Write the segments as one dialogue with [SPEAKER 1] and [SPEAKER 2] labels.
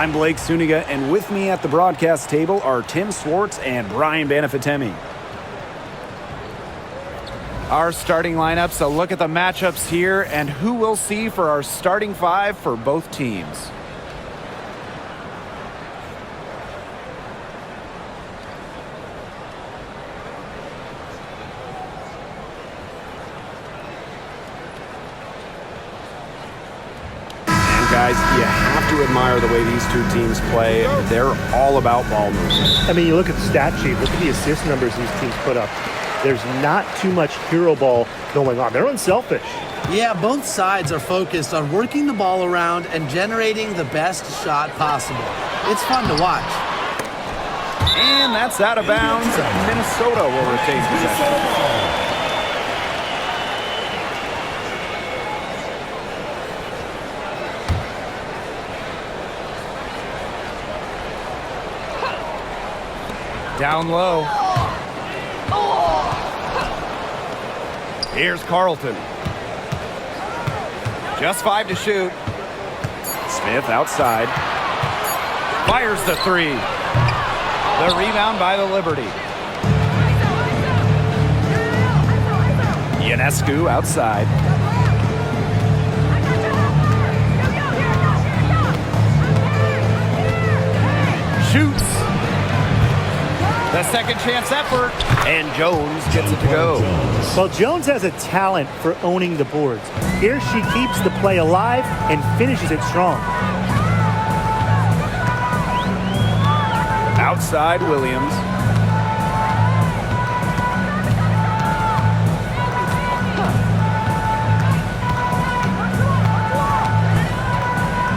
[SPEAKER 1] I'm Blake Suniga, and with me at the broadcast table are Tim Swartz and Brian Banafitemi. Our starting lineups, a look at the matchups here and who we'll see for our starting five for both teams. Guys, you have to admire the way these two teams play. They're all about ball movement.
[SPEAKER 2] I mean, you look at the stat sheet, look at the assist numbers these teams put up. There's not too much hero ball going on. They're unselfish.
[SPEAKER 3] Yeah, both sides are focused on working the ball around and generating the best shot possible. It's fun to watch.
[SPEAKER 1] And that's out of bounds. Minnesota will retain possession. Down low. Here's Carlton. Just 5 to shoot. Smith outside. Fires the three. The rebound by the Liberty. Ionescu outside. Shoots. The second chance effort, and Jones gets it to go.
[SPEAKER 2] Well, Jones has a talent for owning the boards. Here she keeps the play alive and finishes it strong.
[SPEAKER 1] Outside Williams.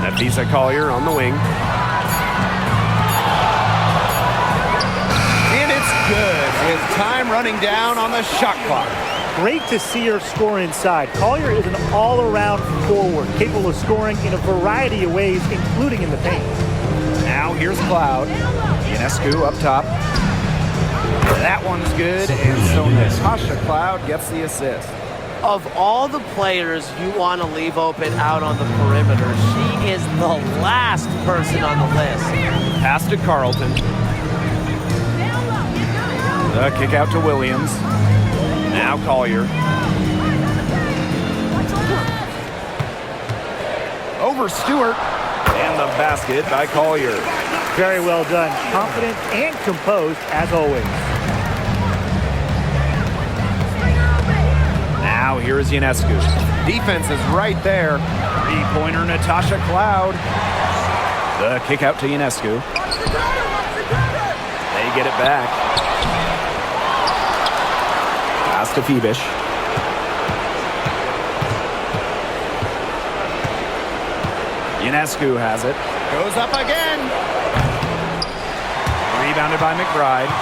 [SPEAKER 1] Napisa Collier on the wing. Good, with time running down on the shot clock.
[SPEAKER 2] Great to see her score inside. Collier is an all-around forward, capable of scoring in a variety of ways, including in the paint.
[SPEAKER 1] Now here's Cloud. Ionescu up top. That one's good, and so Natasha Cloud gets the assist.
[SPEAKER 3] Of all the players you want to leave open out on the perimeter, she is the last person on the list.
[SPEAKER 1] Pass to Carlton. The kick out to Williams. Now Collier. Over Stewart. And the basket by Collier.
[SPEAKER 2] Very well done. Confident and composed, as always.
[SPEAKER 1] Now here is Ionescu. Defense is right there. Three-pointer Natasha Cloud. The kick out to Ionescu. They get it back. To Phoebish. Ionescu has it. Goes up again. Rebounded by McBride.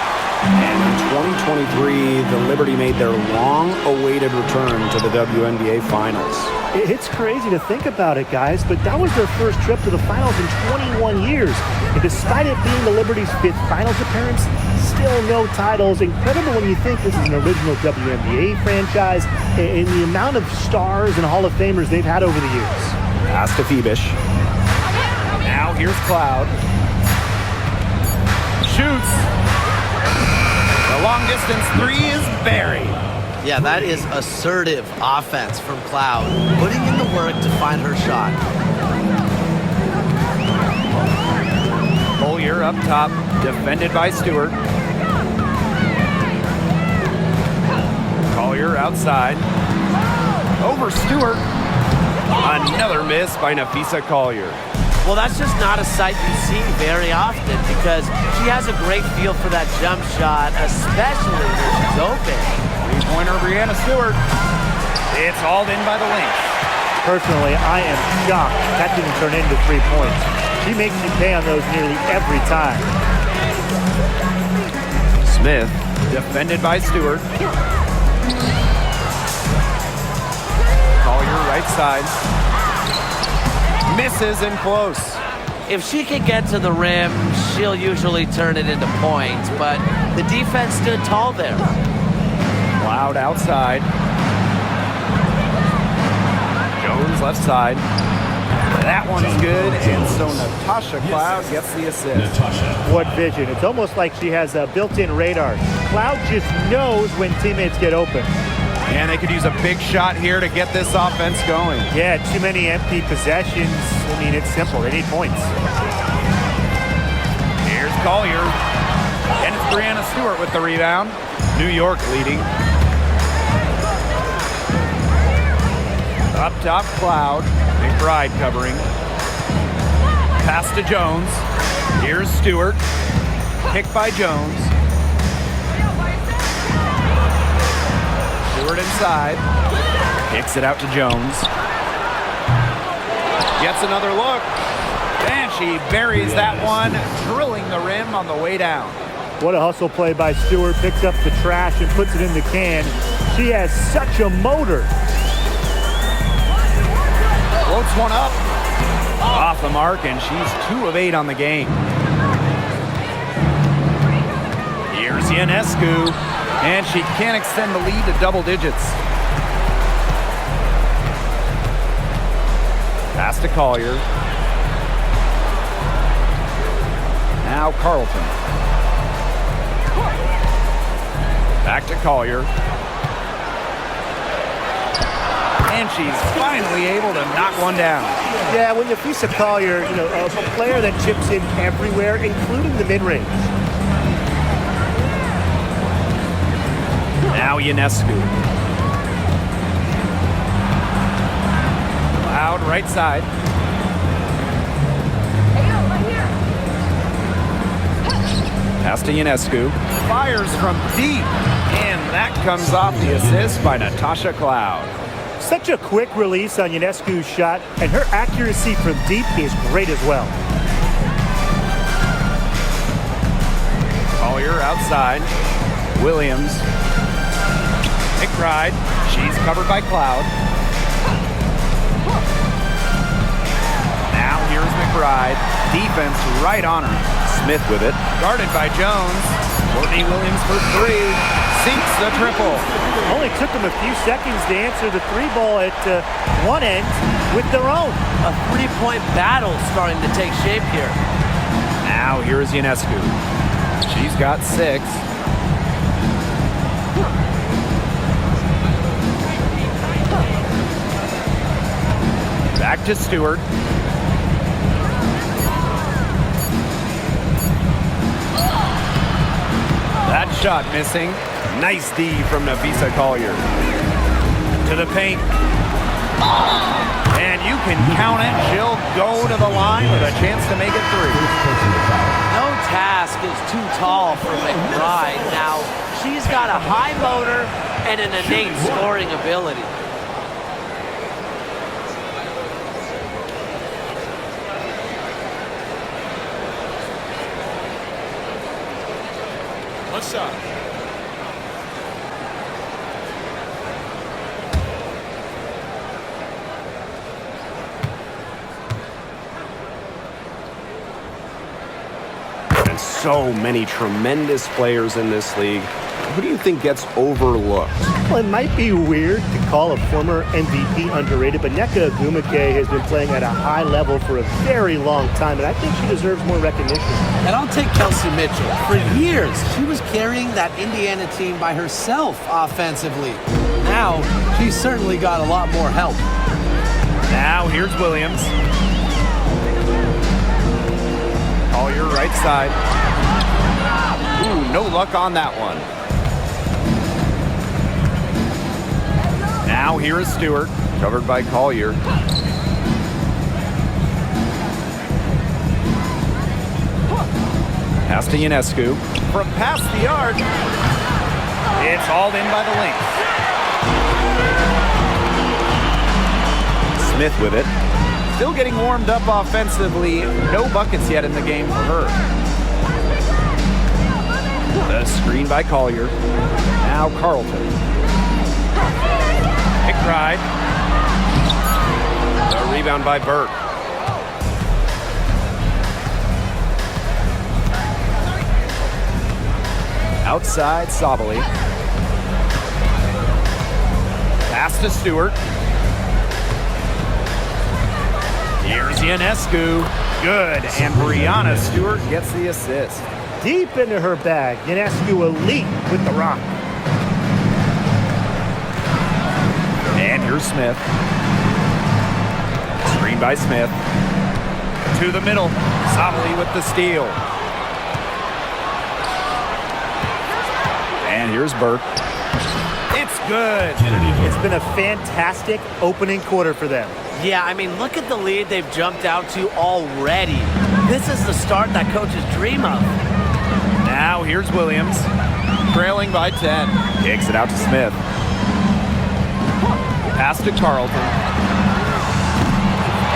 [SPEAKER 1] And in 2023, the Liberty made their long-awaited return to the WNBA Finals.
[SPEAKER 2] It's crazy to think about it, guys, but that was their first trip to the finals in 21 years. And despite it being the Liberty's 5th finals appearance, still no titles. Incredible when you think this is an original WNBA franchise and the amount of stars and Hall of Famers they've had over the years.
[SPEAKER 1] Pass to Phoebish. Now here's Cloud. Shoots. The long distance three is buried.
[SPEAKER 3] Yeah, that is assertive offense from Cloud, putting in the work to find her shot.
[SPEAKER 1] Collier up top, defended by Stewart. Collier outside. Over Stewart. Another miss by Napisa Collier.
[SPEAKER 3] Well, that's just not a sight you see very often because she has a great feel for that jump shot, especially when she's open.
[SPEAKER 1] Three-pointer Brianna Stewart. It's hauled in by the Lynx.
[SPEAKER 2] Personally, I am shocked that didn't turn into 3 points. She makes you pay on those nearly every time.
[SPEAKER 1] Smith, defended by Stewart. Collier right side. Misses and close.
[SPEAKER 3] If she can get to the rim, she'll usually turn it into points, but the defense stood tall there.
[SPEAKER 1] Cloud outside. Jones left side. That one's good, and so Natasha Cloud gets the assist.
[SPEAKER 2] What vision. It's almost like she has a built-in radar. Cloud just knows when teammates get open.
[SPEAKER 1] And they could use a big shot here to get this offense going.
[SPEAKER 2] Yeah, too many empty possessions. I mean, it's simple. They need points.
[SPEAKER 1] Here's Collier. And it's Brianna Stewart with the rebound. New York leading. Up top, Cloud. McBride covering. Pass to Jones. Here's Stewart. Picked by Jones. Stewart inside. Kicks it out to Jones. Gets another look. And she buries that one, drilling the rim on the way down.
[SPEAKER 2] What a hustle play by Stewart. Picks up the trash and puts it in the can. She has such a motor.
[SPEAKER 1] Floats one up. Off the mark, and she's 2 of 8 on the game. Here's Ionescu, and she can't extend the lead to double digits. Pass to Collier. Now Carlton. Back to Collier. And she's finally able to knock one down.
[SPEAKER 2] Yeah, when you face a Collier, you know, a player that chips in everywhere, including the mid-range.
[SPEAKER 1] Now Ionescu. Loud right side. Pass to Ionescu. Fires from deep. And that comes off the assist by Natasha Cloud.
[SPEAKER 2] Such a quick release on Ionescu's shot, and her accuracy from deep is great as well.
[SPEAKER 1] Collier outside. Williams. McBride. She's covered by Cloud. Now here's McBride. Defense right on her. Smith with it. Guarded by Jones. Courtney Williams for 3. Sinks the triple.
[SPEAKER 2] Only took them a few seconds to answer the 3-ball at one end with their own.
[SPEAKER 3] A 3-point battle starting to take shape here.
[SPEAKER 1] Now here's Ionescu. She's got 6. Back to Stewart. That shot missing. Nice D from Nafisa Collier. To the paint. And you can count it. She'll go to the line with a chance to make it 3.
[SPEAKER 3] No task is too tall for McBride. Now, she's got a high motor and an innate scoring ability.
[SPEAKER 4] What's up?
[SPEAKER 5] And so many tremendous players in this league. Who do you think gets overlooked?
[SPEAKER 2] Well, it might be weird to call a former MVP underrated, but Nneka Ogwumike has been playing at a high level for a very long time, and I think she deserves more recognition.
[SPEAKER 6] And I'll take Kelsey Mitchell. For years, she was carrying that Indiana team by herself offensively. Now, she's certainly got a lot more help.
[SPEAKER 1] Now here's Williams. Collier right side. Ooh, no luck on that one. Now here is Stewart, covered by Collier. Pass to Ionescu. From past the arc. It's hauled in by the Lynx. Smith with it. Still getting warmed up offensively. No buckets yet in the game for her. The screen by Collier. Now Carlton. McBride. The rebound by Burke. Outside, Sabali. Pass to Stewart. Here's Ionescu. Good. And Brianna Stewart gets the assist.
[SPEAKER 2] Deep into her bag. Ionescu elite with the rock.
[SPEAKER 1] And here's Smith. Screen by Smith. To the middle. Sabali with the steal. And here's Burke. It's good.
[SPEAKER 2] It's been a fantastic opening quarter for them.
[SPEAKER 3] Yeah, I mean, look at the lead they've jumped out to already. This is the start that coaches dream of.
[SPEAKER 1] Now here's Williams. Trailing by 10. Kicks it out to Smith. Pass to Carlton.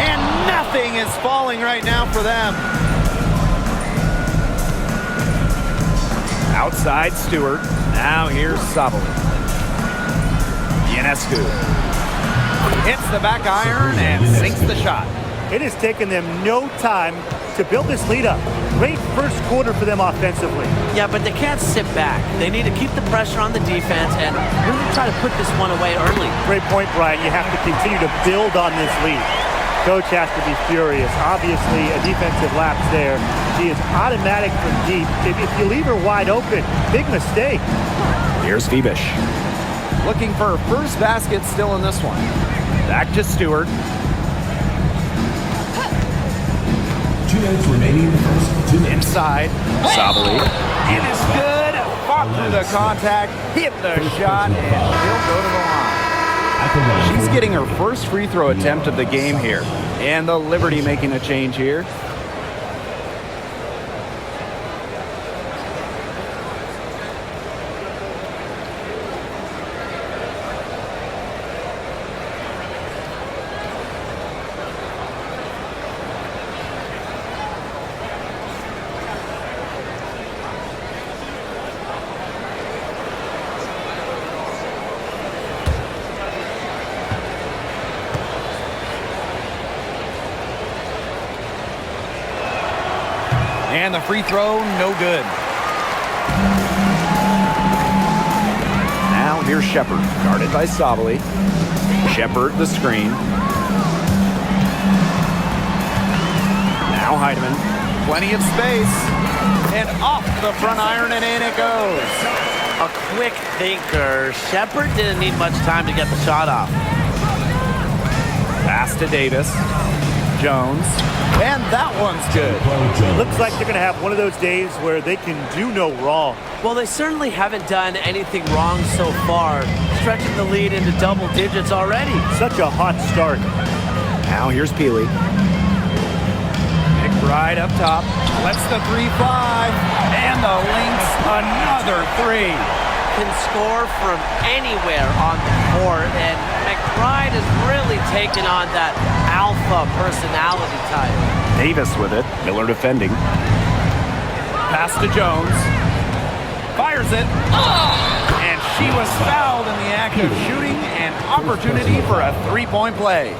[SPEAKER 1] And nothing is falling right now for them. Outside Stewart. Now here's Sabali. Ionescu hits the back iron and sinks the shot.
[SPEAKER 2] It has taken them no time to build this lead up. Great first quarter for them offensively.
[SPEAKER 3] Yeah, but they can't sit back. They need to keep the pressure on the defense and really try to put this one away early.
[SPEAKER 2] Great point, Brian. You have to continue to build on this lead. Coach has to be furious. Obviously, a defensive lapse there. She is automatic from deep. If you leave her wide open, big mistake.
[SPEAKER 1] Here's Phoebish. Looking for her first basket still in this one. Back to Stewart.
[SPEAKER 4] 2 minutes remaining in the first. 2 minutes.
[SPEAKER 1] Inside. Sabali. It is good. Fought through the contact. Hit the shot. And she'll go to the line. She's getting her first free throw attempt of the game here. And the Liberty making a change here. And the free throw, no good. Now here's Shepard, guarded by Sabali. Shepard, the screen. Now Heidemann, plenty of space. And off the front iron, and in it goes.
[SPEAKER 3] A quick thinker. Shepard didn't need much time to get the shot off.
[SPEAKER 1] Pass to Davis. Jones. And that one's good.
[SPEAKER 2] Looks like they're going to have one of those days where they can do no wrong.
[SPEAKER 3] Well, they certainly haven't done anything wrong so far, stretching the lead into double digits already.
[SPEAKER 2] Such a hot start.
[SPEAKER 5] Now here's Peely.
[SPEAKER 1] McBride up top. Lets the three fly. And the Lynx, another three.
[SPEAKER 3] Can score from anywhere on the court, and McBride has really taken on that alpha personality type.
[SPEAKER 1] Davis with it. Miller defending. Pass to Jones. Fires it. And she was fouled in the act of shooting. An opportunity for a three-point play.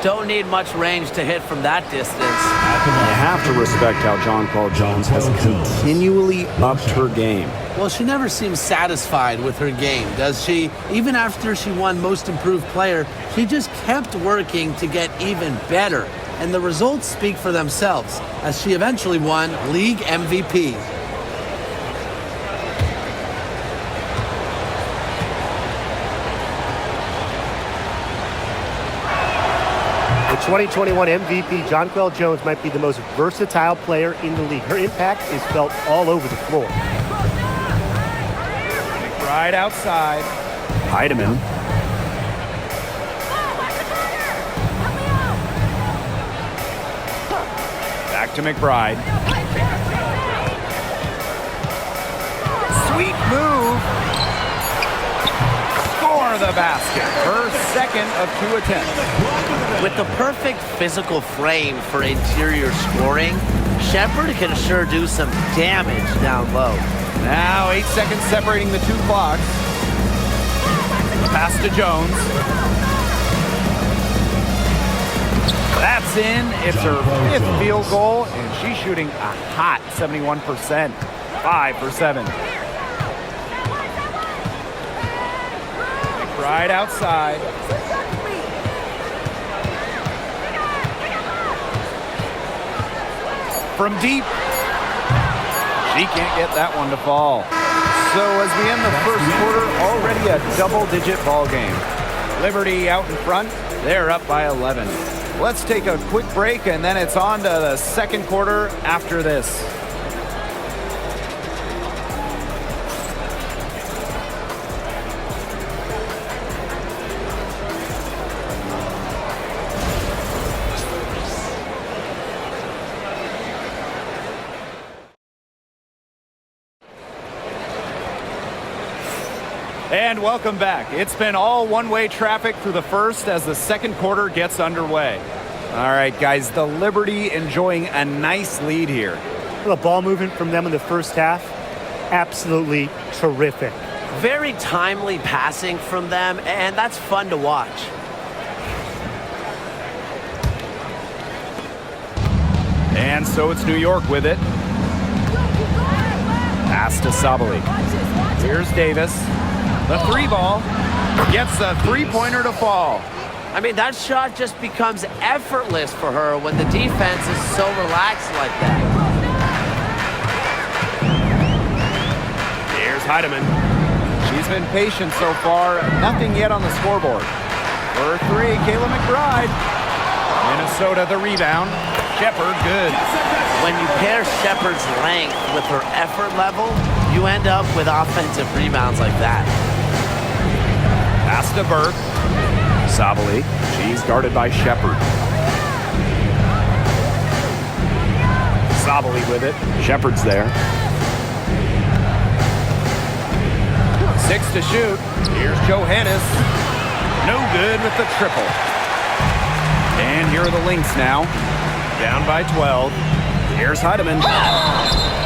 [SPEAKER 3] Don't need much range to hit from that distance.
[SPEAKER 5] You have to respect how John Paul Jones has continually upped her game.
[SPEAKER 6] Well, she never seems satisfied with her game, does she? Even after she won Most Improved Player, she just kept working to get even better. And the results speak for themselves, as she eventually won League MVP.
[SPEAKER 2] The 2021 MVP, Jonquel Jones, might be the most versatile player in the league. Her impact is felt all over the floor.
[SPEAKER 1] Right outside. Heidemann. Back to McBride. Sweet move. Score the basket. Her second of 2 attempts.
[SPEAKER 3] With the perfect physical frame for interior scoring, Shepard can sure do some damage down low.
[SPEAKER 1] Now 8 seconds separating the two clocks. Pass to Jones. That's in. It's her 5th field goal, and she's shooting a hot 71%. 5 for 7. Right outside. from deep. She can't get that one to fall. So as we end the first quarter, already a double-digit ball game. Liberty out in front. They're up by 11. Let's take a quick break, and then it's on to the second quarter after this. And welcome back. It's been all one-way traffic through the first as the second quarter gets underway. All right, guys, the Liberty enjoying a nice lead here.
[SPEAKER 2] The ball movement from them in the first half, absolutely terrific.
[SPEAKER 3] Very timely passing from them, and that's fun to watch.
[SPEAKER 1] And so it's New York with it. Pass to Sabali. Here's Davis. The three ball gets a three-pointer to fall.
[SPEAKER 3] I mean, that shot just becomes effortless for her when the defense is so relaxed like that.
[SPEAKER 1] Here's Heidemann. She's been patient so far. Nothing yet on the scoreboard. For three, Kayla McBride. Minnesota the rebound. Shepherd good.
[SPEAKER 3] When you pair Shepherd's length with her effort level, you end up with offensive rebounds like that.
[SPEAKER 1] Pass to Burke. Sabali. She's guarded by Shepherd. Sabali with it. Shepherd's there. 6 to shoot. Here's Johannes. No good with the triple. And here are the Lynx now. Down by 12. Here's Heidemann.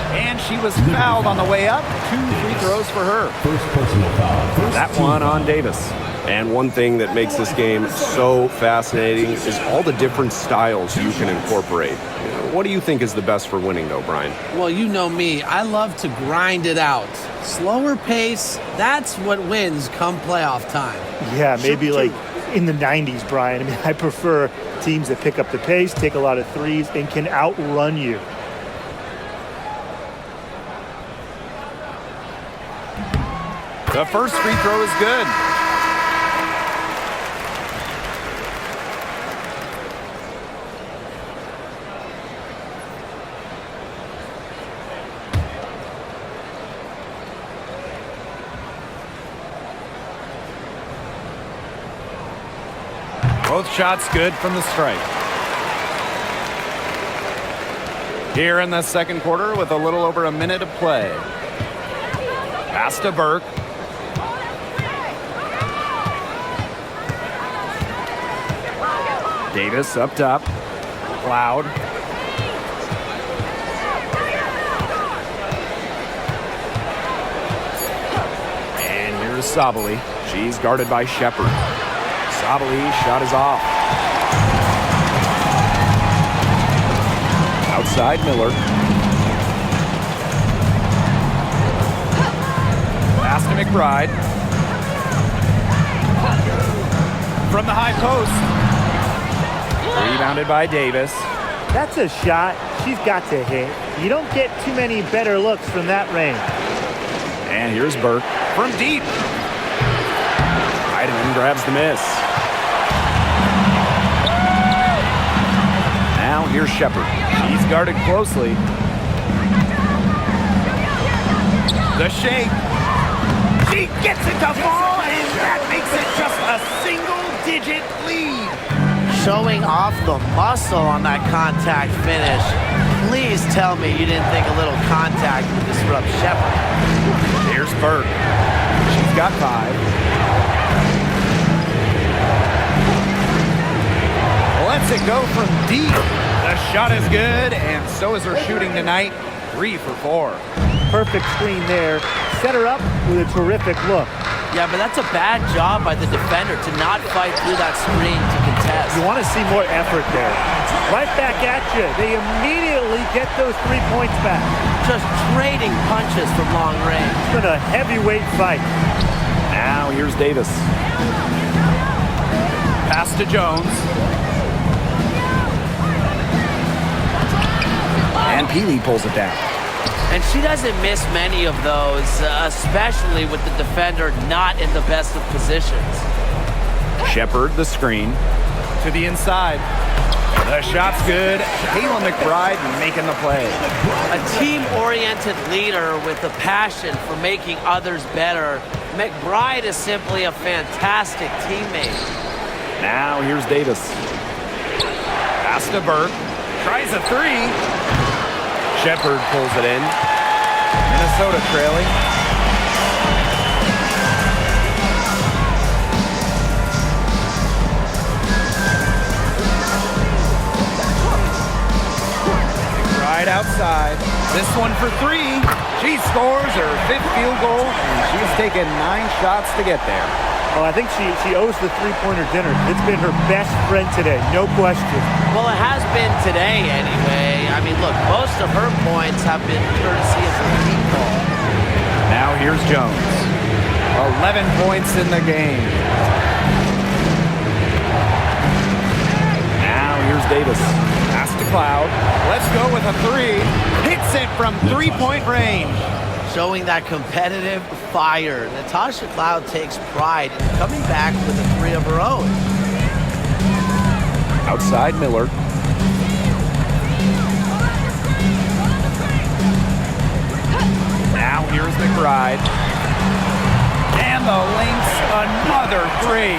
[SPEAKER 1] And she was fouled on the way up. 2 free throws for her.
[SPEAKER 4] First personal foul.
[SPEAKER 1] That one on Davis.
[SPEAKER 5] And one thing that makes this game so fascinating is all the different styles you can incorporate. What do you think is the best for winning, though, Brian?
[SPEAKER 6] Well, you know me. I love to grind it out. Slower pace, that's what wins come playoff time.
[SPEAKER 2] Yeah, maybe like in the 90s, Brian. I mean, I prefer teams that pick up the pace, take a lot of threes, and can outrun you.
[SPEAKER 1] The first free throw is good. Both shots good from the stripe. Here in the second quarter with a little over a minute of play. Pass to Burke. Davis up top. Cloud. And here's Sabali. She's guarded by Shepherd. Sabali shot is off. Outside Miller. Pass to McBride. From the high post. Rebounded by Davis.
[SPEAKER 2] That's a shot she's got to hit. You don't get too many better looks from that range.
[SPEAKER 1] And here's Burke from deep. Heidemann grabs the miss. Now here's Shepherd. She's guarded closely. The shake. She gets it to fall, and that makes it just a single-digit lead.
[SPEAKER 3] Showing off the muscle on that contact finish. Please tell me you didn't think a little contact would disrupt Shepherd.
[SPEAKER 1] Here's Burke. She's got 5. Lets it go from deep. The shot is good, and so is her shooting tonight. 3 for 4.
[SPEAKER 2] Perfect screen there. Set her up with a terrific look.
[SPEAKER 3] Yeah, but that's a bad job by the defender to not fight through that screen to contest.
[SPEAKER 2] You want to see more effort there. Right back at you. They immediately get those 3 points back.
[SPEAKER 3] Just trading punches from long range.
[SPEAKER 2] It's been a heavyweight fight.
[SPEAKER 1] Now here's Davis. Pass to Jones. And Peely pulls it down.
[SPEAKER 3] And she doesn't miss many of those, especially with the defender not in the best of positions.
[SPEAKER 1] Shepard, the screen. To the inside. The shot's good. Kayla McBride making the play.
[SPEAKER 3] A team-oriented leader with a passion for making others better. McBride is simply a fantastic teammate.
[SPEAKER 1] Now here's Davis. Pass to Burke. Tries a three. Shepard pulls it in. Minnesota trailing. Right outside. This one for three. She scores her 5th field goal, and she's taken 9 shots to get there.
[SPEAKER 2] Oh, I think she owes the three-pointer dinner. It's been her best friend today, no question.
[SPEAKER 3] Well, it has been today anyway. I mean, look, most of her points have been courtesy of her deep ball.
[SPEAKER 1] Now here's Jones. 11 points in the game. Now here's Davis. Pass to Cloud. Let's go with a three. Hits it from three-point range.
[SPEAKER 3] Showing that competitive fire. Natasha Cloud takes pride in coming back with a three of her own.
[SPEAKER 1] Outside Miller. Now here's McBride. And the Lynx, another three.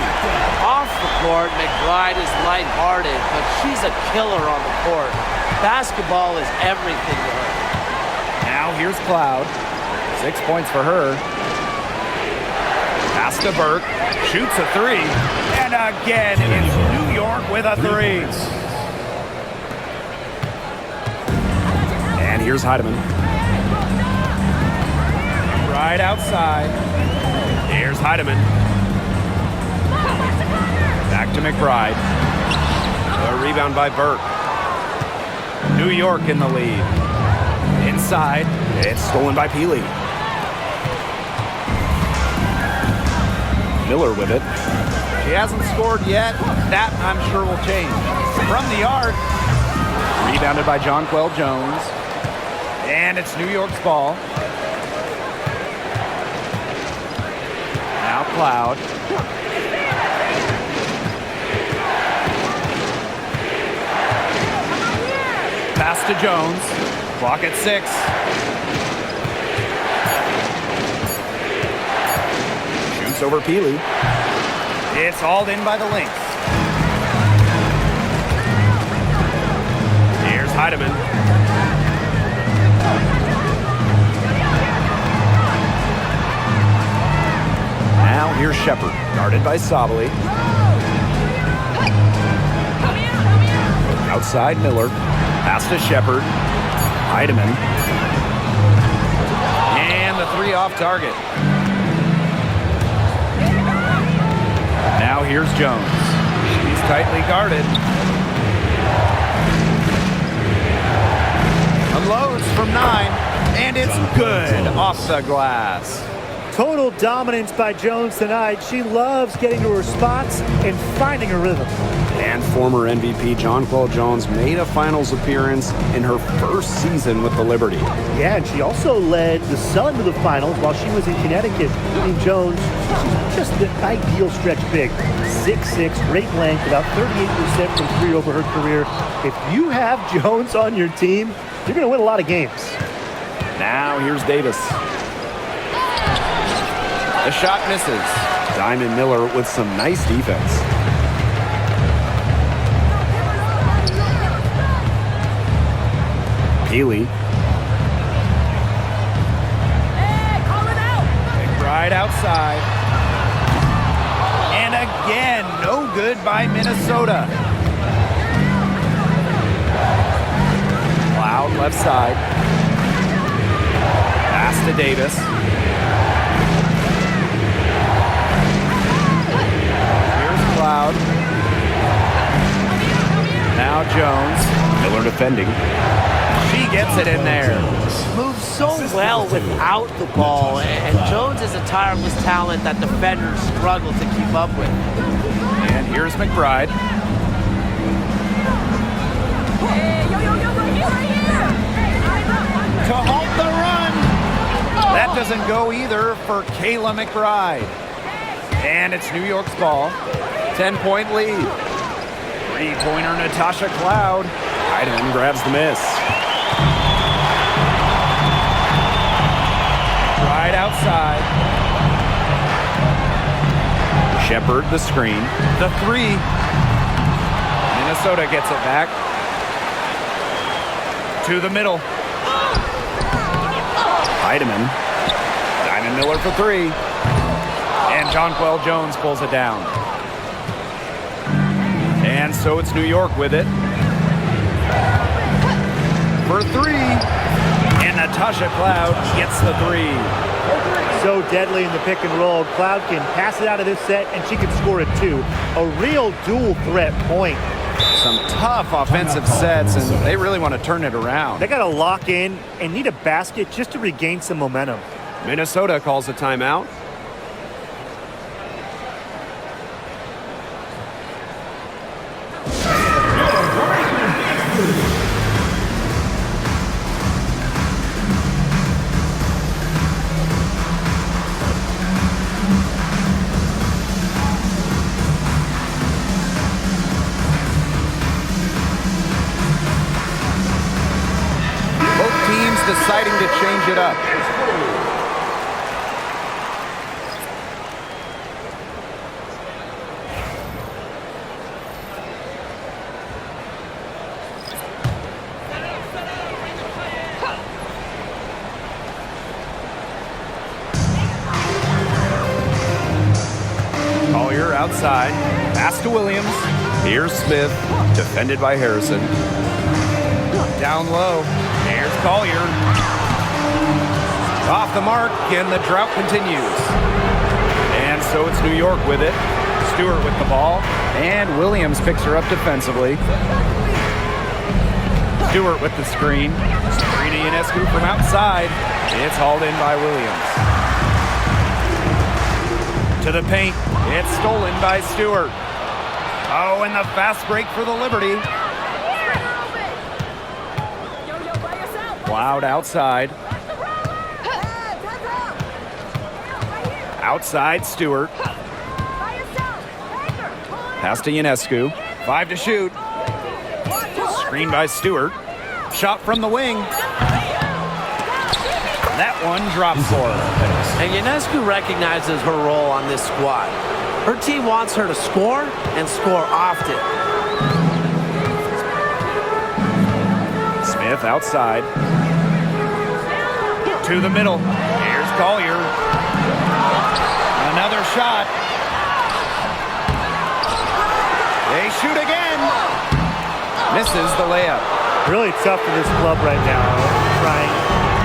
[SPEAKER 3] Off the court, McBride is lighthearted, but she's a killer on the court. Basketball is everything to her.
[SPEAKER 1] Now here's Cloud. 6 points for her. Pass to Burke. Shoots a three. And again, it's New York with a three. And here's Heidemann. Right outside. Here's Heidemann. Back to McBride.
[SPEAKER 5] A rebound by Burke.
[SPEAKER 1] New York in the lead. Inside. It's stolen by Peely. Miller with it. She hasn't scored yet. That, I'm sure, will change. From the arc. Rebounded by Jonquel Jones. And it's New York's ball. Now Cloud. Pass to Jones. Clock at 6. Shoots over Peely. It's hauled in by the Lynx. Here's Heidemann. Now here's Shepard, guarded by Sabali. Outside Miller. Pass to Shepard. Heidemann. And the three off target. Now here's Jones. She's tightly guarded. Unloads from 9. And it's good off the glass.
[SPEAKER 2] Total dominance by Jones tonight. She loves getting to her spots and finding her rhythm.
[SPEAKER 5] And former MVP Jonquel Jones made a finals appearance in her first season with the Liberty.
[SPEAKER 2] Yeah, and she also led the Sun to the finals while she was in Connecticut. Jones, she's just the ideal stretch big. 6'6", great length, about 38% from three over her career. If you have Jones on your team, you're going to win a lot of games.
[SPEAKER 1] Now here's Davis. The shot misses.
[SPEAKER 5] Diamond Miller with some nice defense.
[SPEAKER 1] Peely. McBride outside. And again, no good by Minnesota. Cloud left side. Pass to Davis. Here's Cloud. Now Jones. Miller defending. She gets it in there.
[SPEAKER 3] Moves so well without the ball, and Jones is a tireless talent that defenders struggle to keep up with.
[SPEAKER 1] And here's McBride. That doesn't go either for Kayla McBride. And it's New York's ball. 10-point lead. Three-pointer Natasha Cloud.
[SPEAKER 5] Heidemann grabs the miss.
[SPEAKER 1] Right outside. Shepard the screen. The three. Minnesota gets it back. To the middle. Heidemann. Diamond Miller for three. And Jonquel Jones pulls it down. And so it's New York with it. For three. And Natasha Cloud gets the three.
[SPEAKER 2] So deadly in the pick and roll. Cloud can pass it out of this set, and she can score it too. A real dual threat point.
[SPEAKER 1] Some tough offensive sets, and they really want to turn it around.
[SPEAKER 2] They got to lock in and need a basket just to regain some momentum.
[SPEAKER 5] Minnesota calls a timeout.
[SPEAKER 1] Deciding to change it up. Collier outside. Pass to Williams. Here's Smith. Defended by Harrison. Down low. Here's Collier. Off the mark, and the drought continues. And so it's New York with it. Stewart with the ball, and Williams picks her up defensively. Stewart with the screen. Sabrina Ionescu from outside. It's hauled in by Williams. To the paint. It's stolen by Stewart. Oh, and the fast break for the Liberty. Cloud outside. Outside Stewart. Pass to Ionescu. 5 to shoot. Screen by Stewart. Shot from the wing. That one drops for her.
[SPEAKER 3] And Ionescu recognizes her role on this squad. Her team wants her to score and score often.
[SPEAKER 1] Smith outside. To the middle. Here's Collier. Another shot. They shoot again. Misses the layup.
[SPEAKER 2] Really tough for this club right now. Trying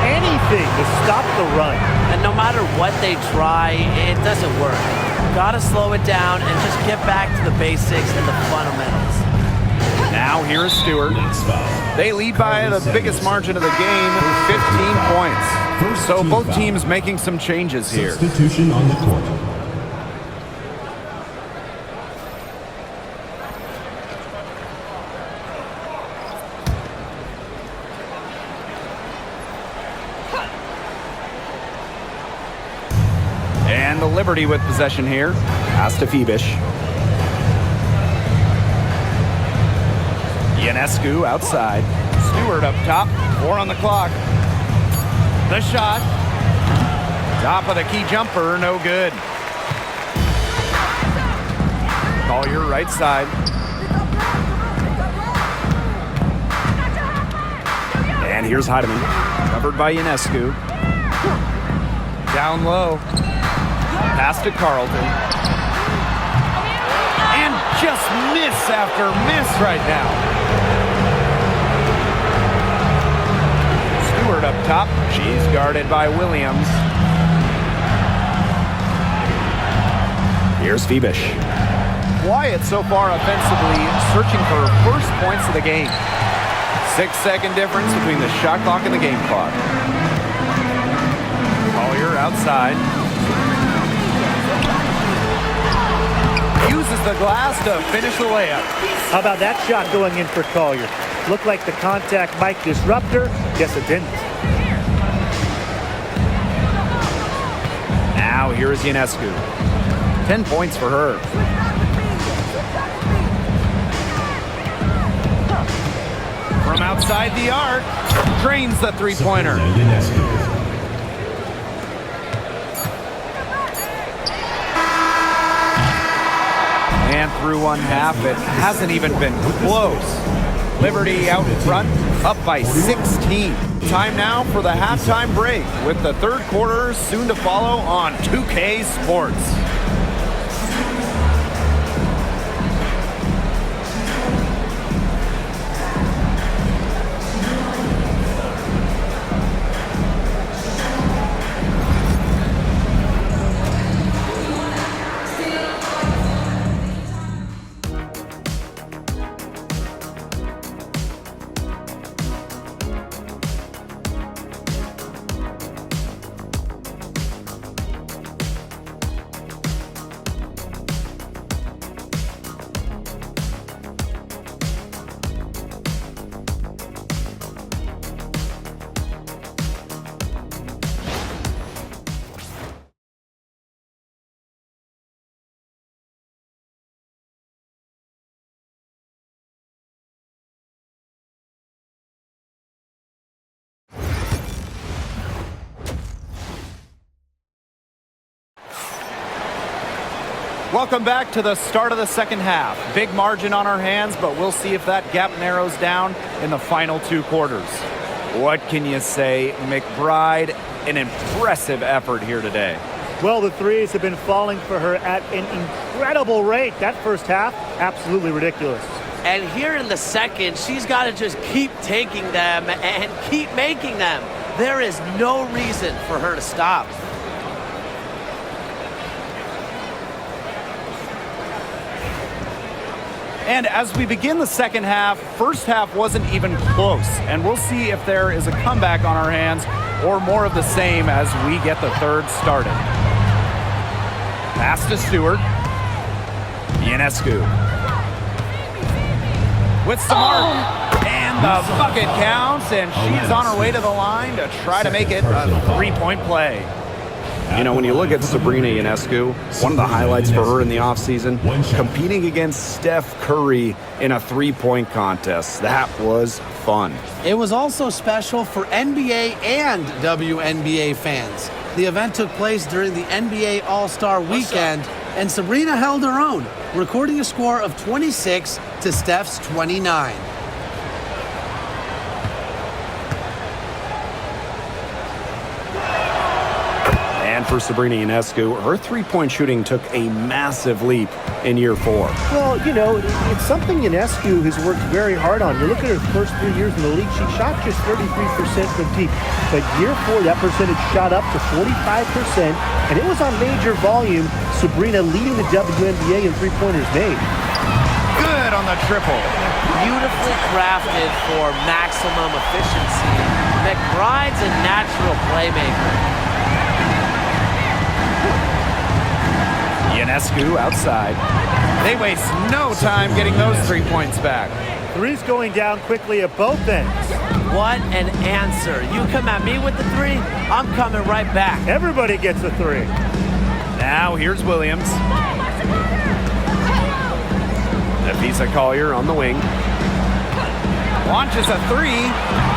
[SPEAKER 2] anything to stop the run.
[SPEAKER 3] And no matter what they try, it doesn't work. Gotta slow it down and just get back to the basics and the fundamentals.
[SPEAKER 1] Now here's Stewart. They lead by the biggest margin of the game, 15 points. So both teams making some changes here.
[SPEAKER 4] Substitution on the court.
[SPEAKER 1] And the Liberty with possession here. Pass to Phoebish. Ionescu outside. Stewart up top. 4 on the clock. The shot. Top of the key jumper. No good. Collier right side. And here's Heidemann. Covered by Ionescu. Down low. Pass to Carlton. And just miss after miss right now. Stewart up top. She's guarded by Williams. Here's Phoebish. Quiet so far offensively, searching for her first points of the game. 6-second difference between the shot clock and the game clock. Collier outside. Uses the glass to finish the layup.
[SPEAKER 2] How about that shot going in for Collier? Looked like the contact might disrupt her. Guess it didn't.
[SPEAKER 1] Now here is Ionescu. 10 points for her. From outside the arc, drains the three-pointer. And through one half, it hasn't even been close. Liberty out in front, up by 16. Time now for the halftime break with the third quarter soon to follow on 2K Sports. Welcome back to the start of the second half. Big margin on our hands, but we'll see if that gap narrows down in the final two quarters. What can you say? McBride, an impressive effort here today.
[SPEAKER 2] Well, the threes have been falling for her at an incredible rate. That first half, absolutely ridiculous.
[SPEAKER 3] And here in the second, she's got to just keep taking them and keep making them. There is no reason for her to stop.
[SPEAKER 1] And as we begin the second half, first half wasn't even close. And we'll see if there is a comeback on our hands or more of the same as we get the third started. Pass to Stewart. Ionescu. With some arc. And the bucket counts, and she's on her way to the line to try to make it a three-point play.
[SPEAKER 5] You know, when you look at Sabrina Ionescu, one of the highlights for her in the offseason, competing against Steph Curry in a three-point contest. That was fun.
[SPEAKER 6] It was also special for NBA and WNBA fans. The event took place during the NBA All-Star Weekend, and Sabrina held her own, recording a score of 26 to Steph's 29.
[SPEAKER 5] And for Sabrina Ionescu, her three-point shooting took a massive leap in year 4.
[SPEAKER 2] Well, you know, it's something Ionescu has worked very hard on. You look at her first 3 years in the league, she shot just 33% from deep. But year 4, that percentage shot up to 45%, and it was on major volume. Sabrina leading the WNBA in three-pointers made.
[SPEAKER 1] Good on the triple.
[SPEAKER 3] Beautifully crafted for maximum efficiency. McBride's a natural playmaker.
[SPEAKER 1] Ionescu outside. They waste no time getting those 3 points back.
[SPEAKER 2] Threes going down quickly at both ends.
[SPEAKER 3] What an answer. You come at me with the three, I'm coming right back.
[SPEAKER 2] Everybody gets a three.
[SPEAKER 1] Now here's Williams. Nafisa Collier on the wing. Launches a three.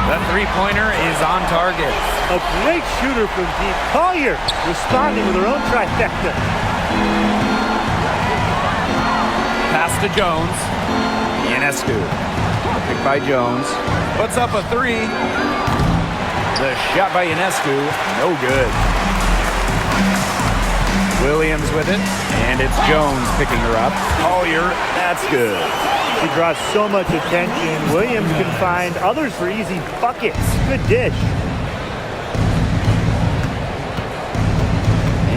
[SPEAKER 1] The three-pointer is on target.
[SPEAKER 2] A great shooter from deep. Collier responding with her own trifecta.
[SPEAKER 1] Pass to Jones. Ionescu. Picked by Jones. Puts up a three. The shot by Ionescu, no good. Williams with it, and it's Jones picking her up. Collier, that's good.
[SPEAKER 2] She draws so much attention. Williams can find others for easy buckets. Good dish.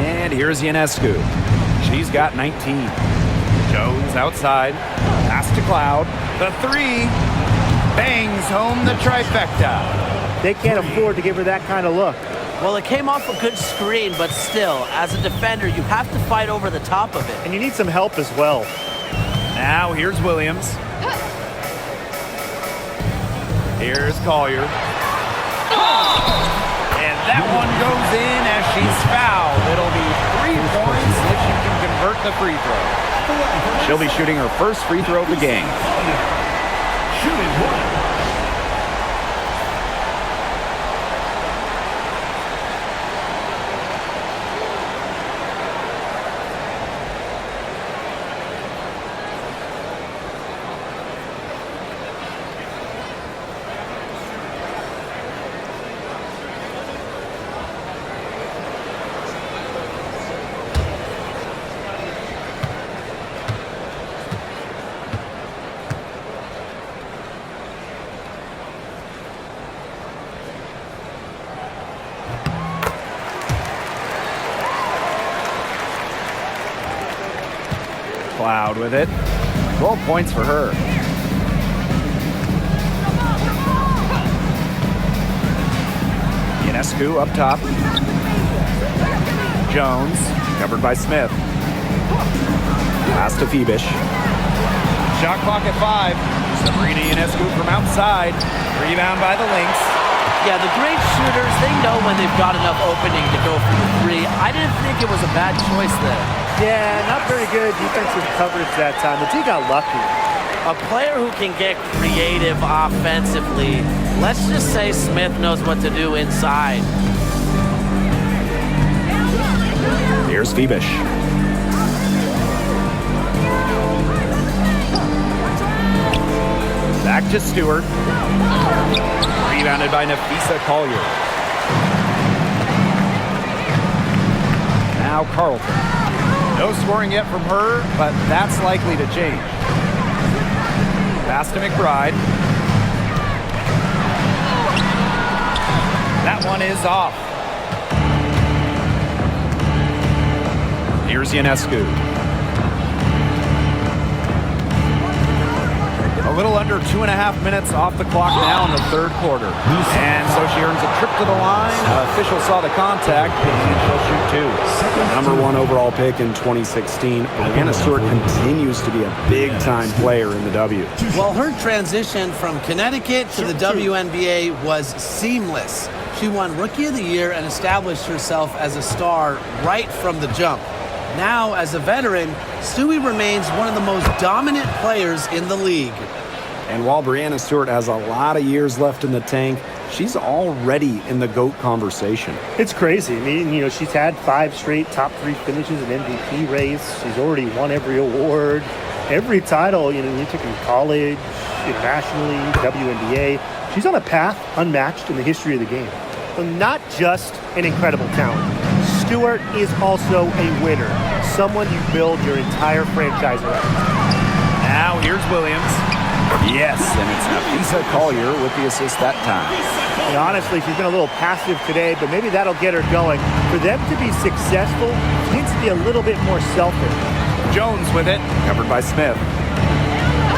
[SPEAKER 1] And here's Ionescu. She's got 19. Jones outside. Pass to Cloud. The three. Bangs home the trifecta.
[SPEAKER 2] They can't afford to give her that kind of look.
[SPEAKER 3] Well, it came off a good screen, but still, as a defender, you have to fight over the top of it.
[SPEAKER 2] And you need some help as well.
[SPEAKER 1] Now here's Williams. Here's Collier. And that one goes in as she's fouled. It'll be convert the free throw. She'll be shooting her first free throw of the game.
[SPEAKER 4] Shooting one.
[SPEAKER 1] Cloud with it. 12 points for her. Ionescu up top. Jones, covered by Smith. Pass to Phoebish. Shot clock at 5. Sabrina Ionescu from outside. Rebound by the Lynx.
[SPEAKER 3] Yeah, the great shooters, they know when they've got enough opening to go for the three. I didn't think it was a bad choice there.
[SPEAKER 2] Yeah, not very good defensive coverage that time. The team got lucky.
[SPEAKER 3] A player who can get creative offensively. Let's just say Smith knows what to do inside.
[SPEAKER 5] Here's Phoebish.
[SPEAKER 1] Back to Stewart. Rebounded by Nafisa Collier. Now Carlton. No scoring yet from her, but that's likely to change. Pass to McBride. That one is off. Here's Ionescu. A little under 2.5 minutes off the clock now in the third quarter. And so she earns a trip to the line. Official saw the contact, and she'll shoot two.
[SPEAKER 5] Number 1 overall pick in 2016, Brianna Stewart continues to be a big-time player in the W.
[SPEAKER 6] Well, her transition from Connecticut to the WNBA was seamless. She won Rookie of the Year and established herself as a star right from the jump. Now, as a veteran, Stewie remains one of the most dominant players in the league.
[SPEAKER 5] And while Brianna Stewart has a lot of years left in the tank, she's already in the GOAT conversation.
[SPEAKER 2] It's crazy. I mean, she's had 5 straight top 3 finishes in MVP race. She's already won every award, every title, you took in college, internationally, WNBA. She's on a path unmatched in the history of the game. Well, not just an incredible talent. Stewart is also a winner, someone you build your entire franchise around.
[SPEAKER 1] Now here's Williams. Yes, and it's Nafisa Collier with the assist that time.
[SPEAKER 2] And honestly, she's been a little passive today, but maybe that'll get her going. For them to be successful, she needs to be a little bit more selfish.
[SPEAKER 1] Jones with it, covered by Smith.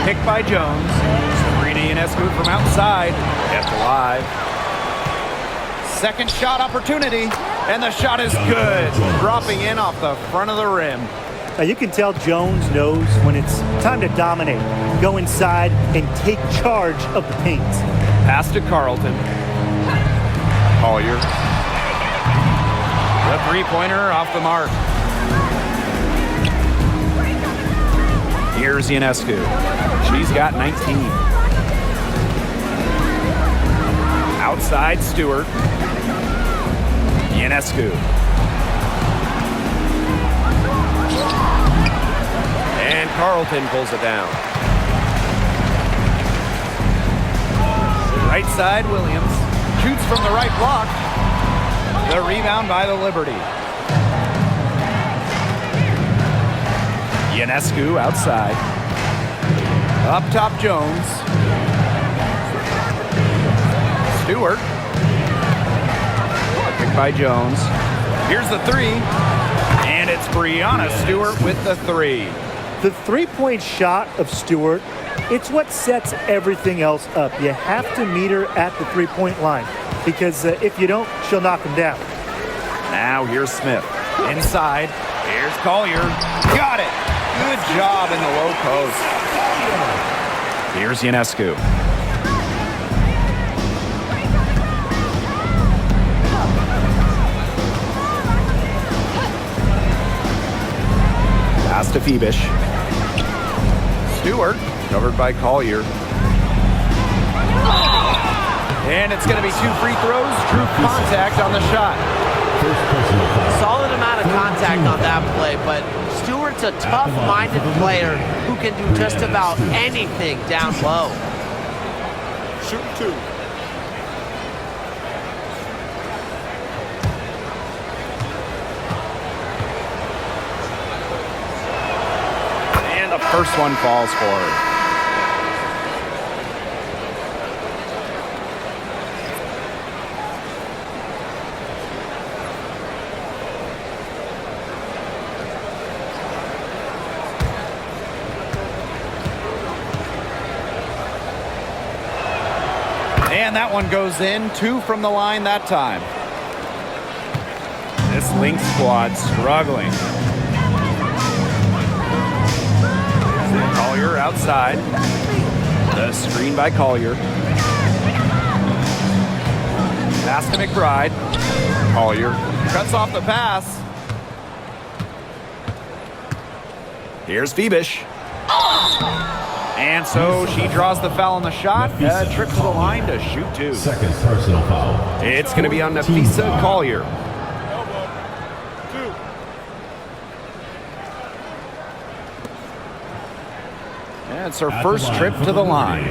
[SPEAKER 1] Picked by Jones. Sabrina Ionescu from outside, kept alive. Second shot opportunity, and the shot is good. Dropping in off the front of the rim.
[SPEAKER 2] Now you can tell Jones knows when it's time to dominate, go inside, and take charge of the paint.
[SPEAKER 1] Pass to Carlton. Collier. The three-pointer off the mark. Here's Ionescu. She's got 19. Outside Stewart. Ionescu. And Carlton pulls it down. Right side, Williams. Shoots from the right block. The rebound by the Liberty. Ionescu outside. Up top, Jones. Stewart. Picked by Jones. Here's the three. And it's Brianna Stewart with the three.
[SPEAKER 2] The three-point shot of Stewart, it's what sets everything else up. You have to meet her at the three-point line because if you don't, she'll knock him down.
[SPEAKER 1] Now here's Smith. Inside. Here's Collier. Got it. Good job in the low post. Here's Ionescu.
[SPEAKER 5] Pass to Phoebish.
[SPEAKER 1] Stewart, covered by Collier. And it's going to be 2 free throws. True contact on the shot.
[SPEAKER 3] Solid amount of contact on that play, but Stewart's a tough-minded player who can do just about anything down low.
[SPEAKER 7] Shoot 2.
[SPEAKER 1] And the first one falls for her. And that one goes in. 2 from the line that time. This Lynx squad struggling. Collier outside. The screen by Collier. Pass to McBride. Collier cuts off the pass. Here's Phoebish. And so she draws the foul on the shot. Trip to the line to shoot 2.
[SPEAKER 4] Second personal foul.
[SPEAKER 5] It's going to be on Nafisa Collier.
[SPEAKER 1] And it's her first trip to the line.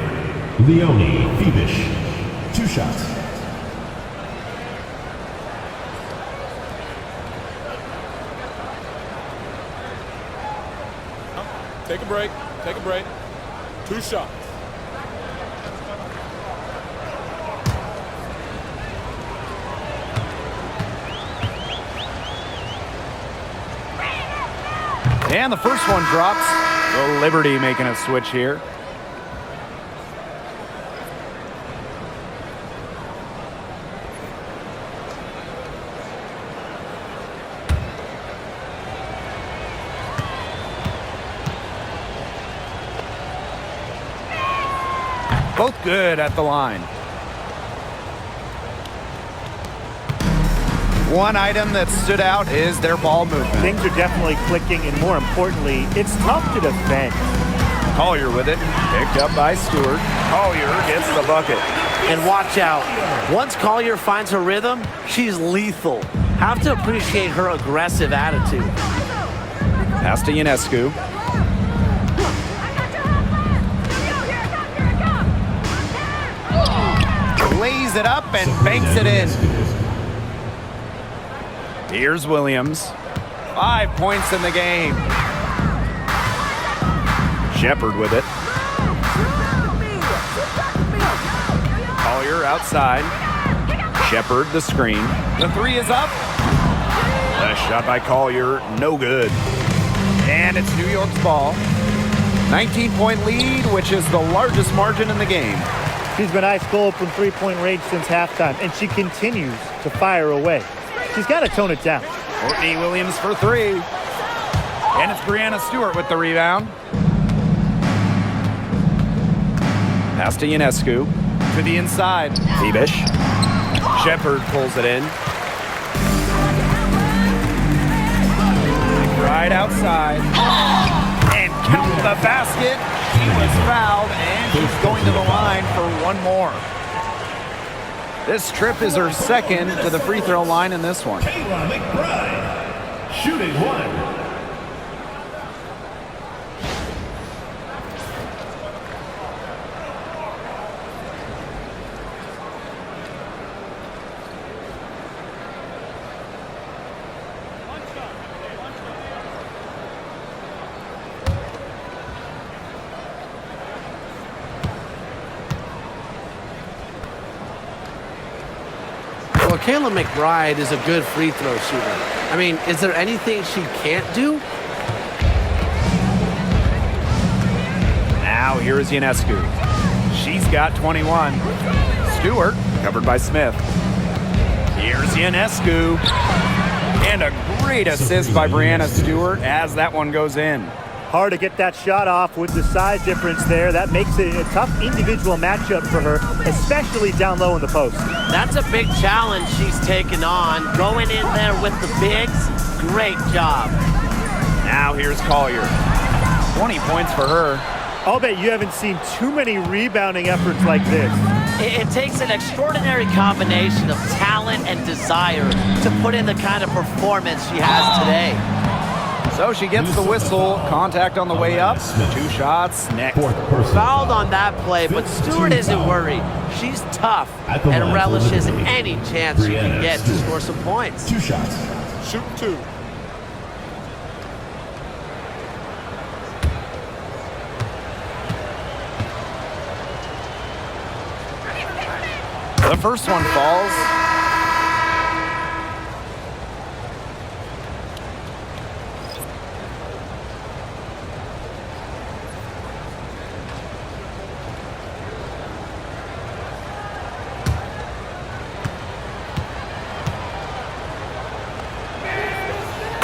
[SPEAKER 4] Leonie Phoebish. 2 shots.
[SPEAKER 7] Take a break. Take a break. 2 shots.
[SPEAKER 1] And the first one drops. The Liberty making a switch here. Both good at the line. One item that stood out is their ball movement.
[SPEAKER 2] Things are definitely clicking, and more importantly, it's tough to defend.
[SPEAKER 1] Collier with it. Picked up by Stewart. Collier gets the bucket.
[SPEAKER 3] And watch out. Once Collier finds her rhythm, she's lethal. Have to appreciate her aggressive attitude.
[SPEAKER 1] Pass to Ionescu. Lays it up and banks it in. Here's Williams. 5 points in the game. Shepard with it. Collier outside. Shepard the screen. The 3 is up. A shot by Collier, no good. And it's New York's ball. 19-point lead, which is the largest margin in the game.
[SPEAKER 2] She's been ice cold from 3-point range since halftime, and she continues to fire away. She's got to tone it down.
[SPEAKER 1] Courtney Williams for 3. And it's Brianna Stewart with the rebound. Pass to Ionescu. To the inside.
[SPEAKER 5] Phoebish.
[SPEAKER 1] Shepard pulls it in. Right outside. And count the basket. She was fouled, and she's going to the line for 1 more. This trip is her second to the free throw line in this one.
[SPEAKER 4] Kayla McBride. Shooting 1.
[SPEAKER 6] Well, Kayla McBride is a good free throw shooter. I mean, is there anything she can't do?
[SPEAKER 1] Now here is Ionescu. She's got 21. Stewart covered by Smith. Here's Ionescu. And a great assist by Brianna Stewart as that one goes in.
[SPEAKER 2] Hard to get that shot off with the size difference there. That makes it a tough individual matchup for her, especially down low in the post.
[SPEAKER 3] That's a big challenge she's taken on. Going in there with the bigs, great job.
[SPEAKER 1] Now here's Collier. 20 points for her.
[SPEAKER 2] I'll bet you haven't seen too many rebounding efforts like this.
[SPEAKER 3] It takes an extraordinary combination of talent and desire to put in the kind of performance she has today.
[SPEAKER 1] So she gets the whistle. Contact on the way up. 2 shots next.
[SPEAKER 3] Fouled on that play, but Stewart isn't worried. She's tough and relishes any chance she can get to score some points.
[SPEAKER 4] 2 shots.
[SPEAKER 7] Shoot 2.
[SPEAKER 1] The first one falls.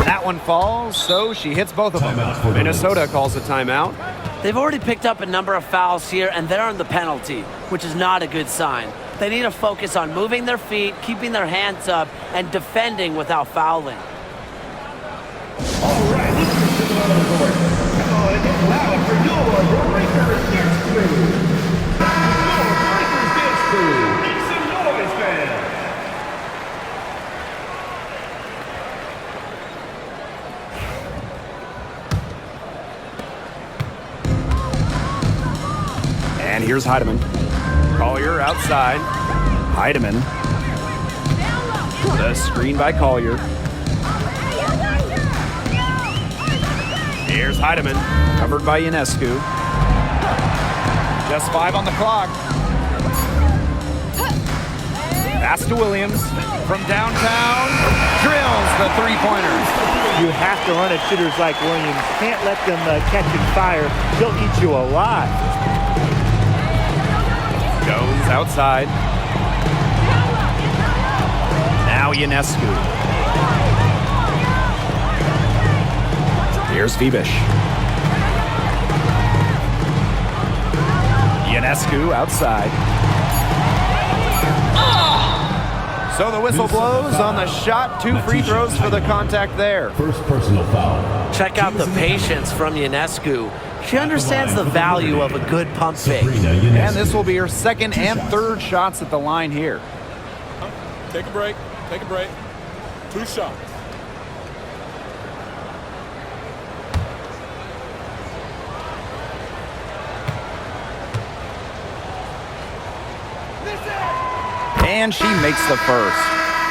[SPEAKER 1] That one falls, so she hits both of them.
[SPEAKER 5] Minnesota calls a timeout.
[SPEAKER 3] They've already picked up a number of fouls here, and they're on the penalty, which is not a good sign. They need to focus on moving their feet, keeping their hands up, and defending without fouling.
[SPEAKER 4] All right, let's get to the other court. Come on and get loud for your Breakers Dance Crew. Your Breakers Dance Crew. Make some noise, fans.
[SPEAKER 5] And here's Heidemann.
[SPEAKER 1] Collier outside.
[SPEAKER 5] Heidemann.
[SPEAKER 1] The screen by Collier. Here's Heidemann.
[SPEAKER 5] Covered by Ionescu.
[SPEAKER 1] Just 5 on the clock. Pass to Williams. From downtown. Drills the 3-pointers.
[SPEAKER 2] You have to run at shooters like Williams. Can't let them catch and fire. They'll eat you alive.
[SPEAKER 1] Jones outside. Now Ionescu.
[SPEAKER 5] Here's Fibish.
[SPEAKER 1] Ionescu outside. So the whistle blows on the shot. 2 free throws for the contact there.
[SPEAKER 4] First personal foul.
[SPEAKER 3] Check out the patience from Ionescu. She understands the value of a good pump fake.
[SPEAKER 1] And this will be her second and third shots at the line here.
[SPEAKER 7] Take a break. Take a break. 2 shots.
[SPEAKER 1] And she makes the first.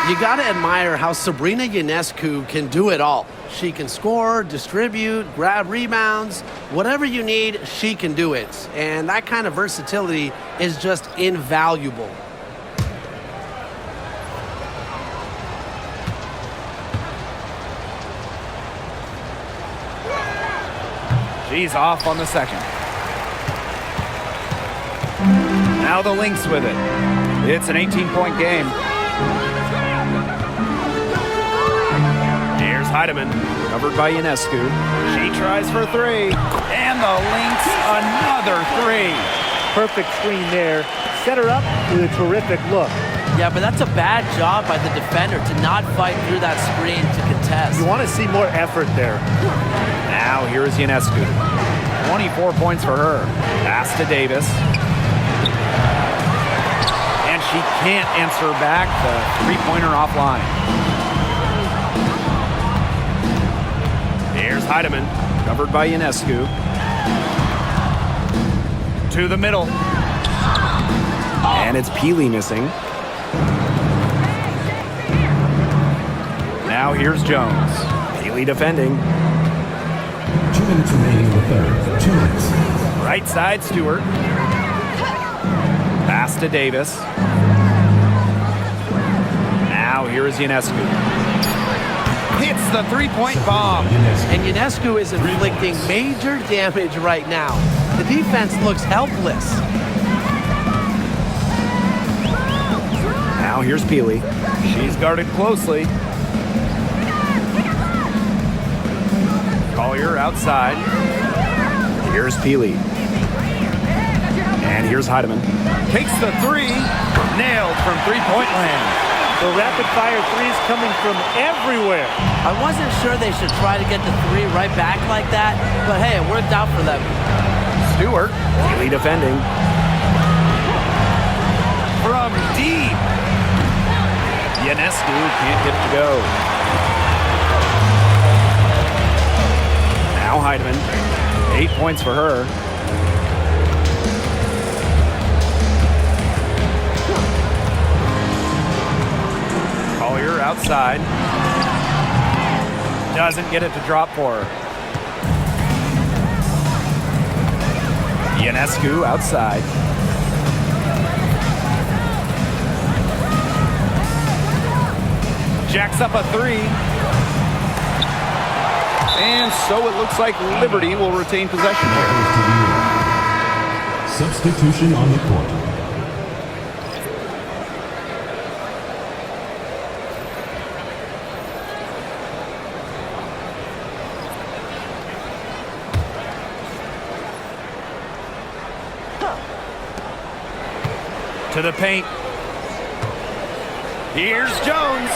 [SPEAKER 6] You got to admire how Sabrina Ionescu can do it all. She can score, distribute, grab rebounds. Whatever you need, she can do it. And that kind of versatility is just invaluable.
[SPEAKER 1] She's off on the second. Now the Lynx with it. It's an 18-point game. Here's Heidemann, covered by Ionescu. She tries for 3. And the Lynx, another 3.
[SPEAKER 2] Perfect screen there. Set her up with a terrific look.
[SPEAKER 3] Yeah, but that's a bad job by the defender to not fight through that screen to contest.
[SPEAKER 2] You want to see more effort there.
[SPEAKER 1] Now here is Ionescu. 24 points for her. Pass to Davis. And she can't answer back the 3-pointer offline. Here's Heidemann, covered by Ionescu. To the middle.
[SPEAKER 5] And it's Peely missing.
[SPEAKER 1] Now here's Jones.
[SPEAKER 5] Peely defending.
[SPEAKER 4] 2 minutes remaining in the third. 2 minutes.
[SPEAKER 1] Right side, Stewart. Pass to Davis. Now here is Ionescu. Hits the 3-point bomb.
[SPEAKER 6] And Ionescu is inflicting major damage right now. The defense looks helpless.
[SPEAKER 5] Now here's Peely.
[SPEAKER 1] She's guarded closely. Collier outside.
[SPEAKER 5] Here's Peely. And here's Heidemann.
[SPEAKER 1] Takes the 3. Nailed from 3-point land.
[SPEAKER 2] The rapid-fire threes coming from everywhere.
[SPEAKER 3] I wasn't sure they should try to get the three right back like that, but hey, it worked out for them.
[SPEAKER 5] Stewart, Healy defending.
[SPEAKER 1] From deep. Ionescu can't get it to go. Now Heidemann. 8 points for her. Collier outside. Doesn't get it to drop for her. Ionescu outside. Jacks up a three. And so it looks like Liberty will retain possession here.
[SPEAKER 8] Substitution on the court.
[SPEAKER 1] To the paint. Here's Jones.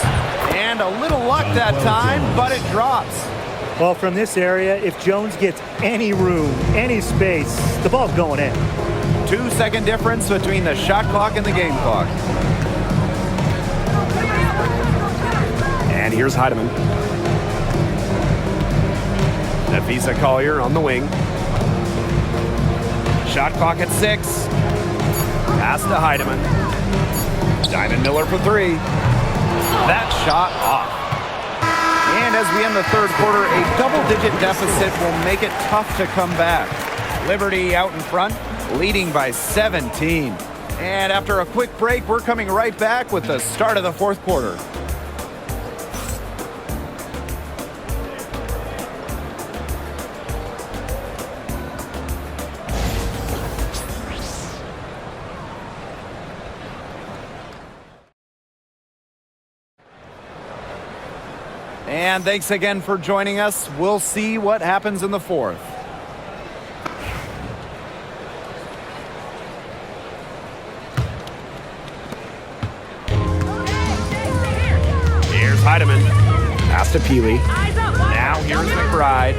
[SPEAKER 1] And a little luck that time, but it drops.
[SPEAKER 2] Well, from this area, if Jones gets any room, any space, the ball's going in.
[SPEAKER 1] 2-second difference between the shot clock and the game clock.
[SPEAKER 5] And here's Heidemann. Nafisa Collier on the wing.
[SPEAKER 1] Shot clock at 6. Pass to Heidemann. Diamond Miller for 3. That shot off. And as we end the third quarter, a double-digit deficit will make it tough to come back. Liberty out in front, leading by 17. And after a quick break, we're coming right back with the start of the fourth quarter. And thanks again for joining us. We'll see what happens in the fourth.
[SPEAKER 5] Here's Heidemann. Pass to Peely.
[SPEAKER 1] Now here's McBride.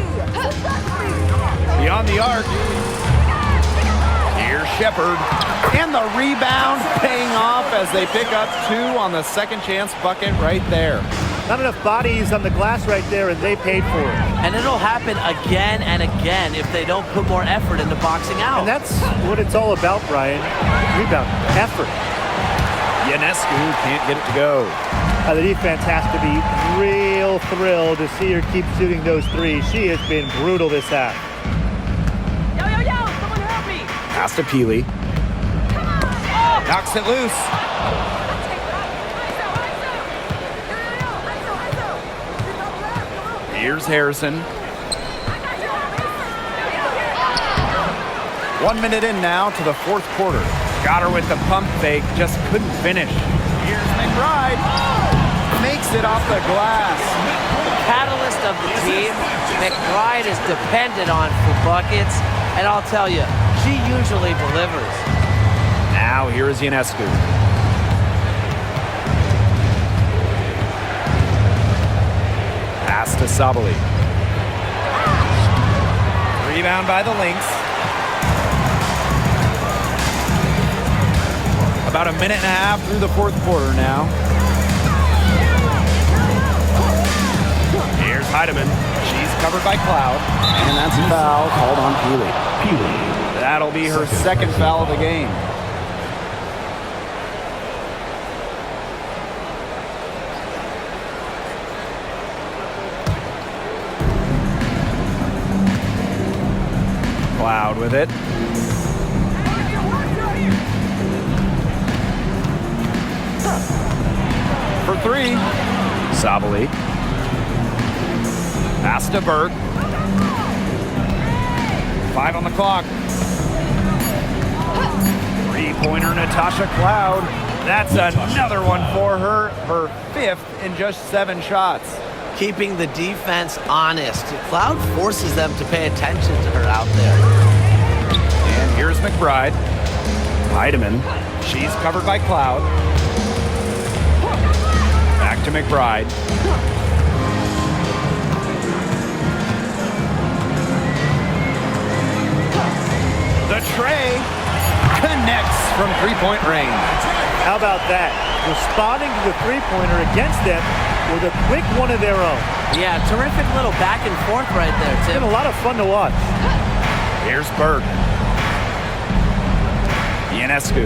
[SPEAKER 1] Beyond the arc. Here's Shepard. And the rebound paying off as they pick up 2 on the second chance bucket right there.
[SPEAKER 2] Not enough bodies on the glass right there, and they paid for it.
[SPEAKER 3] And it'll happen again and again if they don't put more effort into boxing out.
[SPEAKER 2] And that's what it's all about, Brian. Rebound, effort.
[SPEAKER 1] Ionescu can't get it to go.
[SPEAKER 2] The defense has to be real thrilled to see her keep shooting those threes. She has been brutal this half.
[SPEAKER 9] Yo, someone help me.
[SPEAKER 5] Pass to Peely.
[SPEAKER 1] Knocks it loose. Here's Harrison. 1 minute in now to the fourth quarter. Got her with the pump fake, just couldn't finish. Here's McBride. Makes it off the glass.
[SPEAKER 3] The catalyst of the team, McBride is dependent on for buckets, and I'll tell you, she usually delivers.
[SPEAKER 5] Now here is Ionescu. Pass to Sabali.
[SPEAKER 1] Rebound by the Lynx. About a minute and a half through the fourth quarter now. Here's Heidemann. She's covered by Cloud.
[SPEAKER 5] And that's a foul called on Peely.
[SPEAKER 1] That'll be her second foul of the game. Cloud with it. For 3.
[SPEAKER 5] Sabali.
[SPEAKER 1] Pass to Burke. 5 on the clock. 3-pointer Natasha Cloud. That's another one for her. Her 5th in just 7 shots.
[SPEAKER 3] Keeping the defense honest. Cloud forces them to pay attention to her out there.
[SPEAKER 1] And here's McBride.
[SPEAKER 5] Heidemann.
[SPEAKER 1] She's covered by Cloud. Back to McBride. The tray connects from three-point range.
[SPEAKER 2] How about that? Responding to the three-pointer against them with a quick one of their own.
[SPEAKER 3] Yeah, terrific little back and forth right there,
[SPEAKER 2] It's
[SPEAKER 3] Tim.
[SPEAKER 2] been a lot of fun to watch.
[SPEAKER 1] Here's Burke. Ionescu.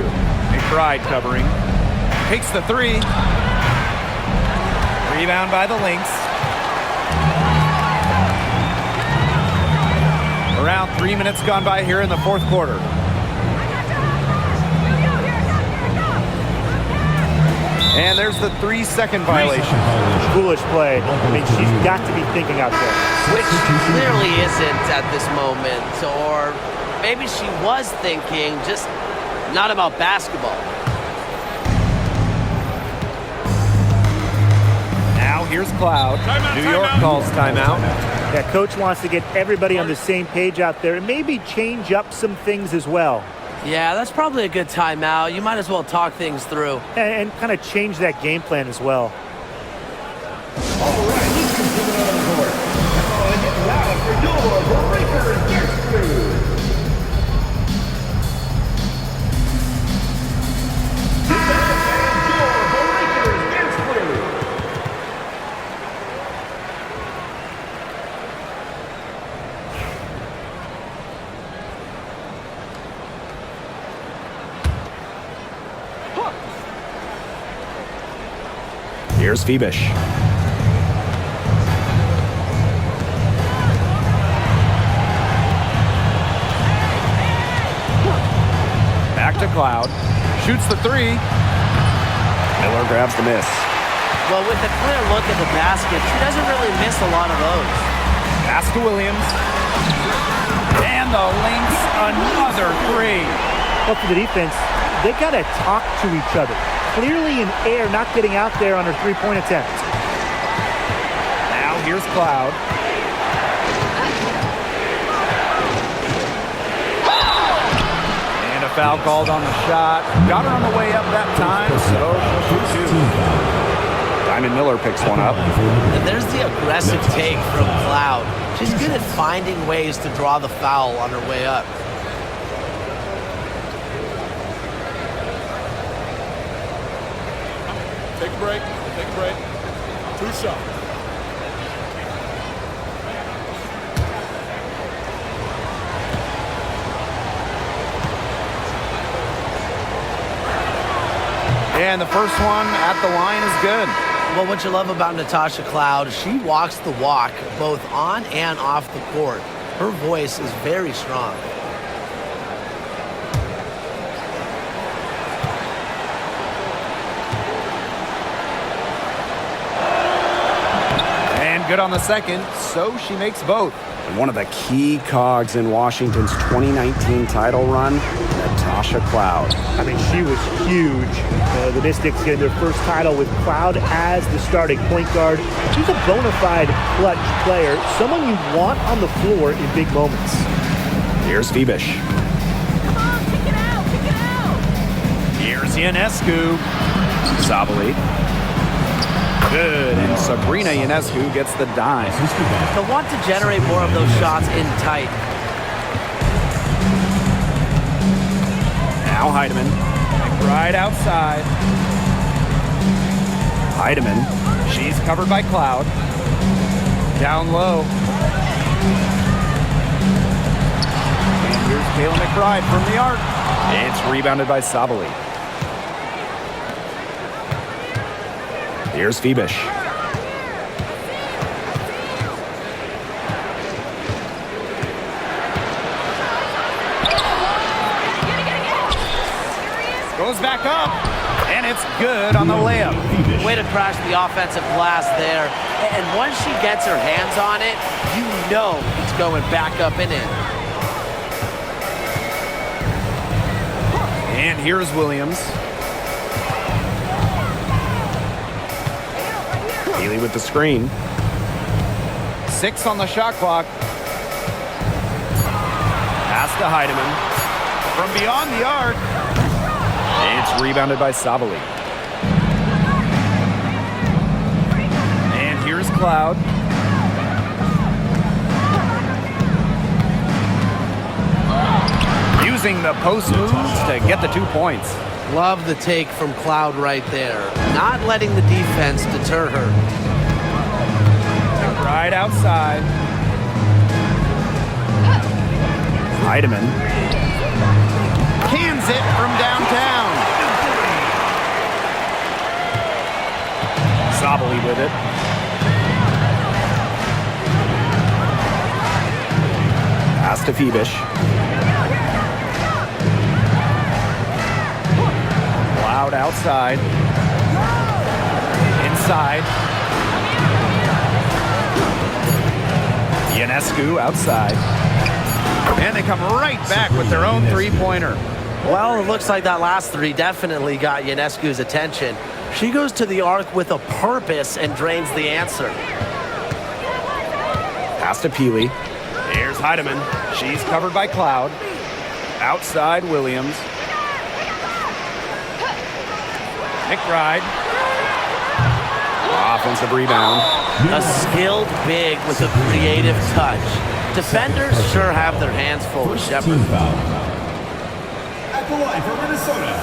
[SPEAKER 1] McBride covering. Takes the three. Rebound by the Lynx. Around 3 minutes gone by here in the fourth quarter. And there's the 3-second violation.
[SPEAKER 2] Foolish play. I mean, she's got to be thinking out there.
[SPEAKER 3] Which clearly isn't at this moment. Or maybe she was thinking, just not about basketball.
[SPEAKER 1] Now here's Cloud. New York calls timeout.
[SPEAKER 2] That coach wants to get everybody on the same page out there and maybe change up some things as well.
[SPEAKER 3] Yeah, that's probably a good timeout. You might as well talk things through.
[SPEAKER 2] And kind of change that game plan as well.
[SPEAKER 4] All right, let's get it on the court. Come on, get loud for your breakers gets through.
[SPEAKER 5] Here's Phoebish.
[SPEAKER 1] Back to Cloud. Shoots the three.
[SPEAKER 5] Miller grabs the miss.
[SPEAKER 3] Well, with a clear look at the basket, she doesn't really miss a lot of those.
[SPEAKER 1] Pass to Williams. And the Lynx, another three.
[SPEAKER 2] Well, for the defense, they got to talk to each other. Clearly in air, not getting out there on her three-point attempt.
[SPEAKER 1] Now here's Cloud. And a foul called on the shot. Got her on the way up that time, so she'll shoot two.
[SPEAKER 5] Diamond Miller picks one up.
[SPEAKER 3] And there's the aggressive take from Cloud. She's good at finding ways to draw the foul on her way up.
[SPEAKER 7] Take a break. Take a break. 2 shots.
[SPEAKER 1] And the first one at the line is good.
[SPEAKER 3] Well, what you love about Natasha Cloud, she walks the walk both on and off the court. Her voice is very strong.
[SPEAKER 1] And good on the second, so she makes both.
[SPEAKER 5] And one of the key cogs in Washington's 2019 title run, Natasha Cloud.
[SPEAKER 2] I mean, she was huge. The Mystics getting their first title with Cloud as the starting point guard. She's a bona fide clutch player, someone you want on the floor in big moments.
[SPEAKER 5] Here's Phoebish.
[SPEAKER 9] Come on, kick it out, kick it out.
[SPEAKER 1] Here's Ionescu. Sabali. Good, and Sabrina Ionescu gets the dime.
[SPEAKER 3] They'll want to generate more of those shots in tight.
[SPEAKER 1] Now Heidemann. Right outside. Heidemann. She's covered by Cloud. Down low. And here's Kayla McBride from the arc.
[SPEAKER 5] It's rebounded by Sabali. Here's Phoebish.
[SPEAKER 1] Goes back up, and it's good on the layup.
[SPEAKER 3] Way to crash the offensive glass there. And once she gets her hands on it, you know it's going back up and in.
[SPEAKER 1] And here's Williams.
[SPEAKER 5] Healy with the screen.
[SPEAKER 1] 6 on the shot clock. Pass to Heidemann. From beyond the arc.
[SPEAKER 5] It's rebounded by Sabali.
[SPEAKER 1] Cloud. Using the post moves to get the 2 points.
[SPEAKER 6] Love the take from Cloud right there. Not letting the defense deter her.
[SPEAKER 1] Right outside. Heidemann cans it from downtown. Sabali with it. Pass to Phoebish. Cloud outside. Inside. Ionescu outside. And they come right back with their own three-pointer.
[SPEAKER 3] Well, it looks like that last three definitely got Ionescu's attention. She goes to the arc with a purpose and drains the answer.
[SPEAKER 1] Pass to Peely. Here's Heidemann. She's covered by Cloud. Outside Williams. McBride. Offensive rebound.
[SPEAKER 3] A skilled big with a creative touch. Defenders sure have their hands full with Shepard.
[SPEAKER 4] At the line for Minnesota,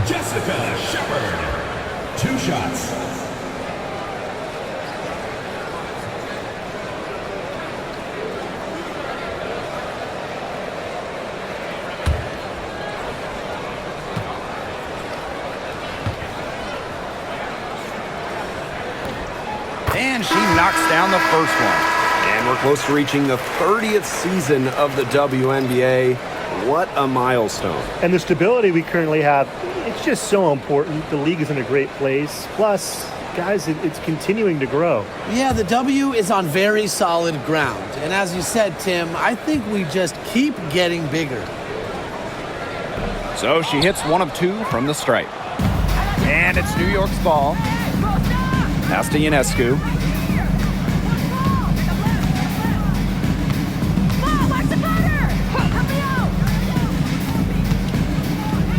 [SPEAKER 4] Jessica Shepard. 2 shots.
[SPEAKER 1] And she knocks down the first one.
[SPEAKER 5] And we're close to reaching the 30th season of the WNBA. What a milestone.
[SPEAKER 2] And the stability we currently have, it's just so important. The league is in a great place. Plus, guys, it's continuing to grow.
[SPEAKER 6] Yeah, the W is on very solid ground. And as you said, Tim, I think we just keep getting bigger.
[SPEAKER 1] So she hits 1 of 2 from the stripe. And it's New York's ball. Pass to Ionescu.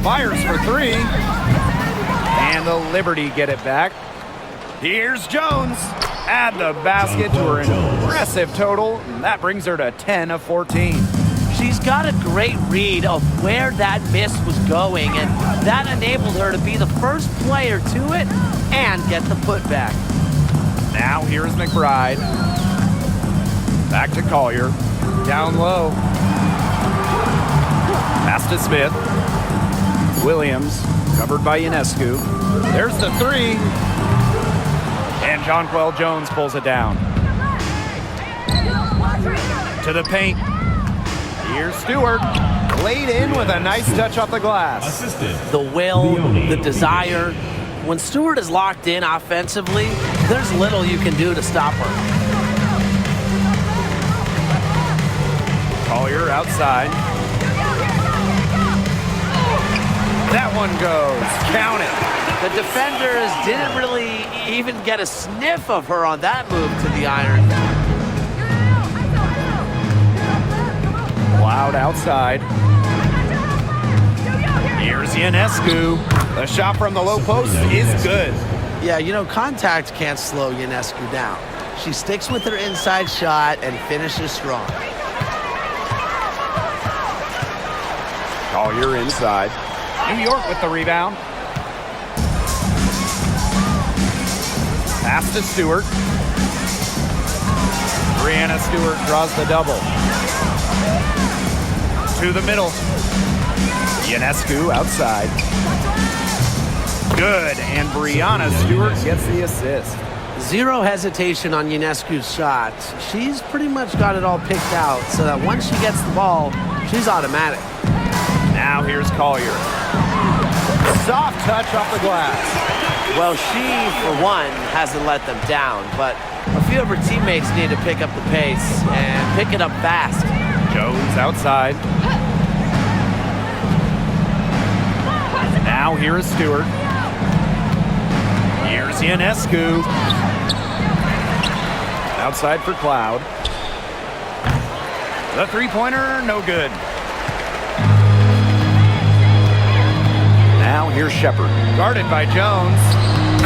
[SPEAKER 1] Fires for 3. And the Liberty get it back. Here's Jones. Add the basket to her impressive total. And that brings her to 10 of 14.
[SPEAKER 3] She's got a great read of where that miss was going, and that enabled her to be the first player to it and get the putback.
[SPEAKER 1] Now here's McBride. Back to Collier. Down low. Pass to Smith. Williams, covered by Ionescu. There's the 3. And Jonquel Jones pulls it down. To the paint. Here's Stewart. Laid in with a nice touch off the glass.
[SPEAKER 4] Assisted.
[SPEAKER 3] The will, the desire. When Stewart is locked in offensively, there's little you can do to stop her.
[SPEAKER 1] Collier outside. That one goes. Count it.
[SPEAKER 3] The defenders didn't really even get a sniff of her on that move to the iron.
[SPEAKER 1] Cloud outside. Here's Ionescu. The shot from the low post is good.
[SPEAKER 6] Yeah, you know, contact can't slow Ionescu down. She sticks with her inside shot and finishes strong.
[SPEAKER 1] Collier inside. New York with the rebound. Pass to Stewart. Brianna Stewart draws the double. To the middle. Ionescu outside. Good, and Brianna Stewart gets the assist.
[SPEAKER 6] Zero hesitation on Ionescu's shot. She's pretty much got it all picked out so that once she gets the ball, she's automatic.
[SPEAKER 1] Now here's Collier. Soft touch off the glass.
[SPEAKER 3] Well, she, for one, hasn't let them down, but a few of her teammates need to pick up the pace and pick it up fast.
[SPEAKER 1] Jones outside. Now here is Stewart. Here's Ionescu. Outside for Cloud. The three-pointer, no good. Now here's Shepard. Guarded by Jones.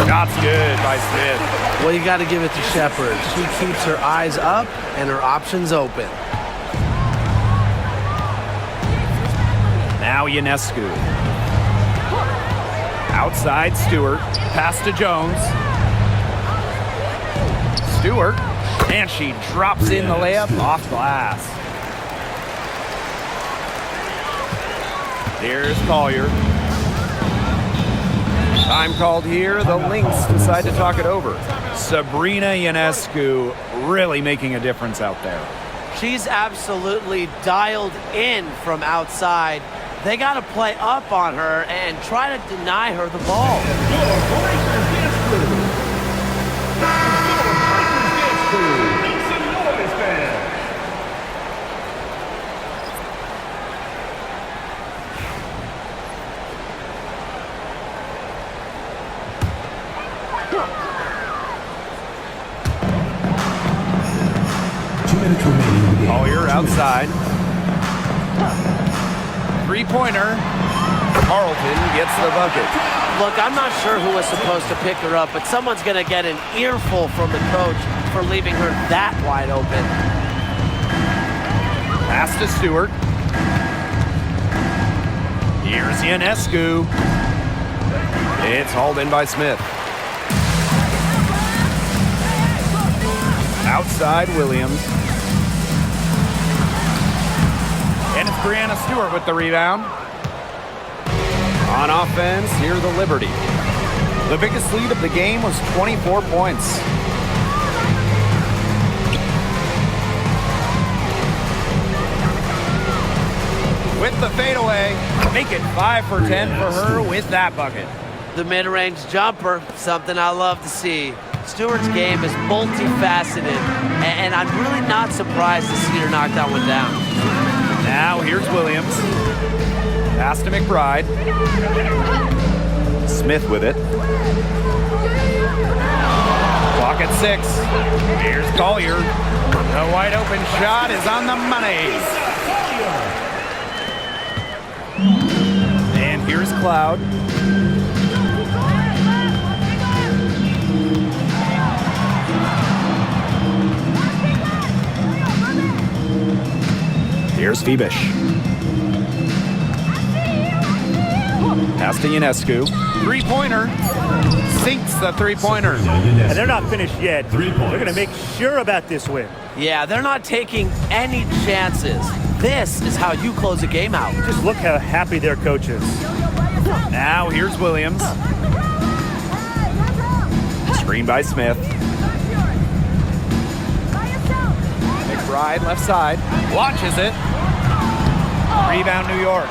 [SPEAKER 1] Shot's good by Smith.
[SPEAKER 6] Well, you got to give it to Shepherd. She keeps her eyes up and her options open.
[SPEAKER 1] Now Ionescu. Outside Stewart. Pass to Jones. Stewart. And she drops in the layup off glass. Here's Collier. Time called here. The Lynx decide to talk it over. Sabrina Ionescu really making a difference out there.
[SPEAKER 3] She's absolutely dialed in from outside. They got to play up on her and try to deny her the ball.
[SPEAKER 1] Collier outside. Three-pointer. Carlton gets the bucket.
[SPEAKER 3] Look, I'm not sure who was supposed to pick her up, but someone's going to get an earful from the coach for leaving her that wide open.
[SPEAKER 1] Pass to Stewart. Here's Ionescu. It's hauled in by Smith. Outside Williams. And it's Brianna Stewart with the rebound. On offense, here the Liberty. The biggest lead of the game was 24 points. With the fadeaway, make it 5 for 10 for her with that bucket.
[SPEAKER 3] The mid-range jumper, something I love to see. Stewart's game is multifaceted, and I'm really not surprised to see her knock that one down.
[SPEAKER 1] Now here's Williams. Pass to McBride. Smith with it. Clock at 6. Here's Collier. The wide open shot is on the money. And here's Cloud. Here's Febish. Pass to Ionescu. Three-pointer. Sinks the three-pointer.
[SPEAKER 2] And they're not finished yet. They're going to make sure about this win.
[SPEAKER 3] Yeah, they're not taking any chances. This is how you close a game out.
[SPEAKER 2] Just look how happy their coach is.
[SPEAKER 1] Now here's Williams. Screen by Smith. McBride left side. Launches it. Rebound New York.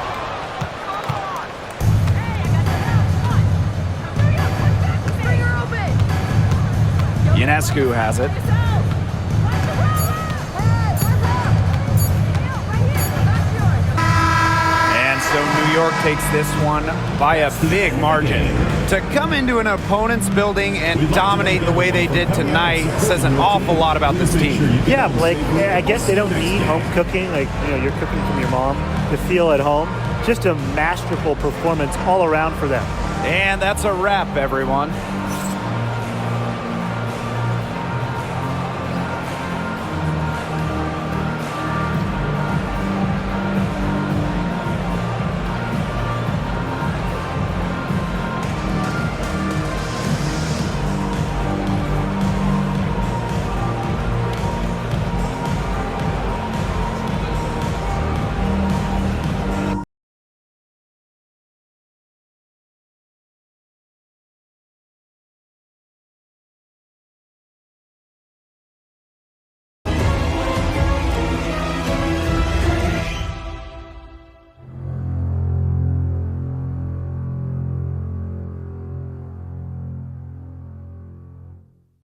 [SPEAKER 1] Ionescu has it. And so New York takes this one by a big margin. To come into an opponent's building and dominate the way they did tonight says an awful lot about this team.
[SPEAKER 2] Yeah, Blake, I guess they don't need home cooking, like, you're cooking from your mom, to feel at home. Just a masterful performance all around for them.
[SPEAKER 1] And that's a wrap, everyone.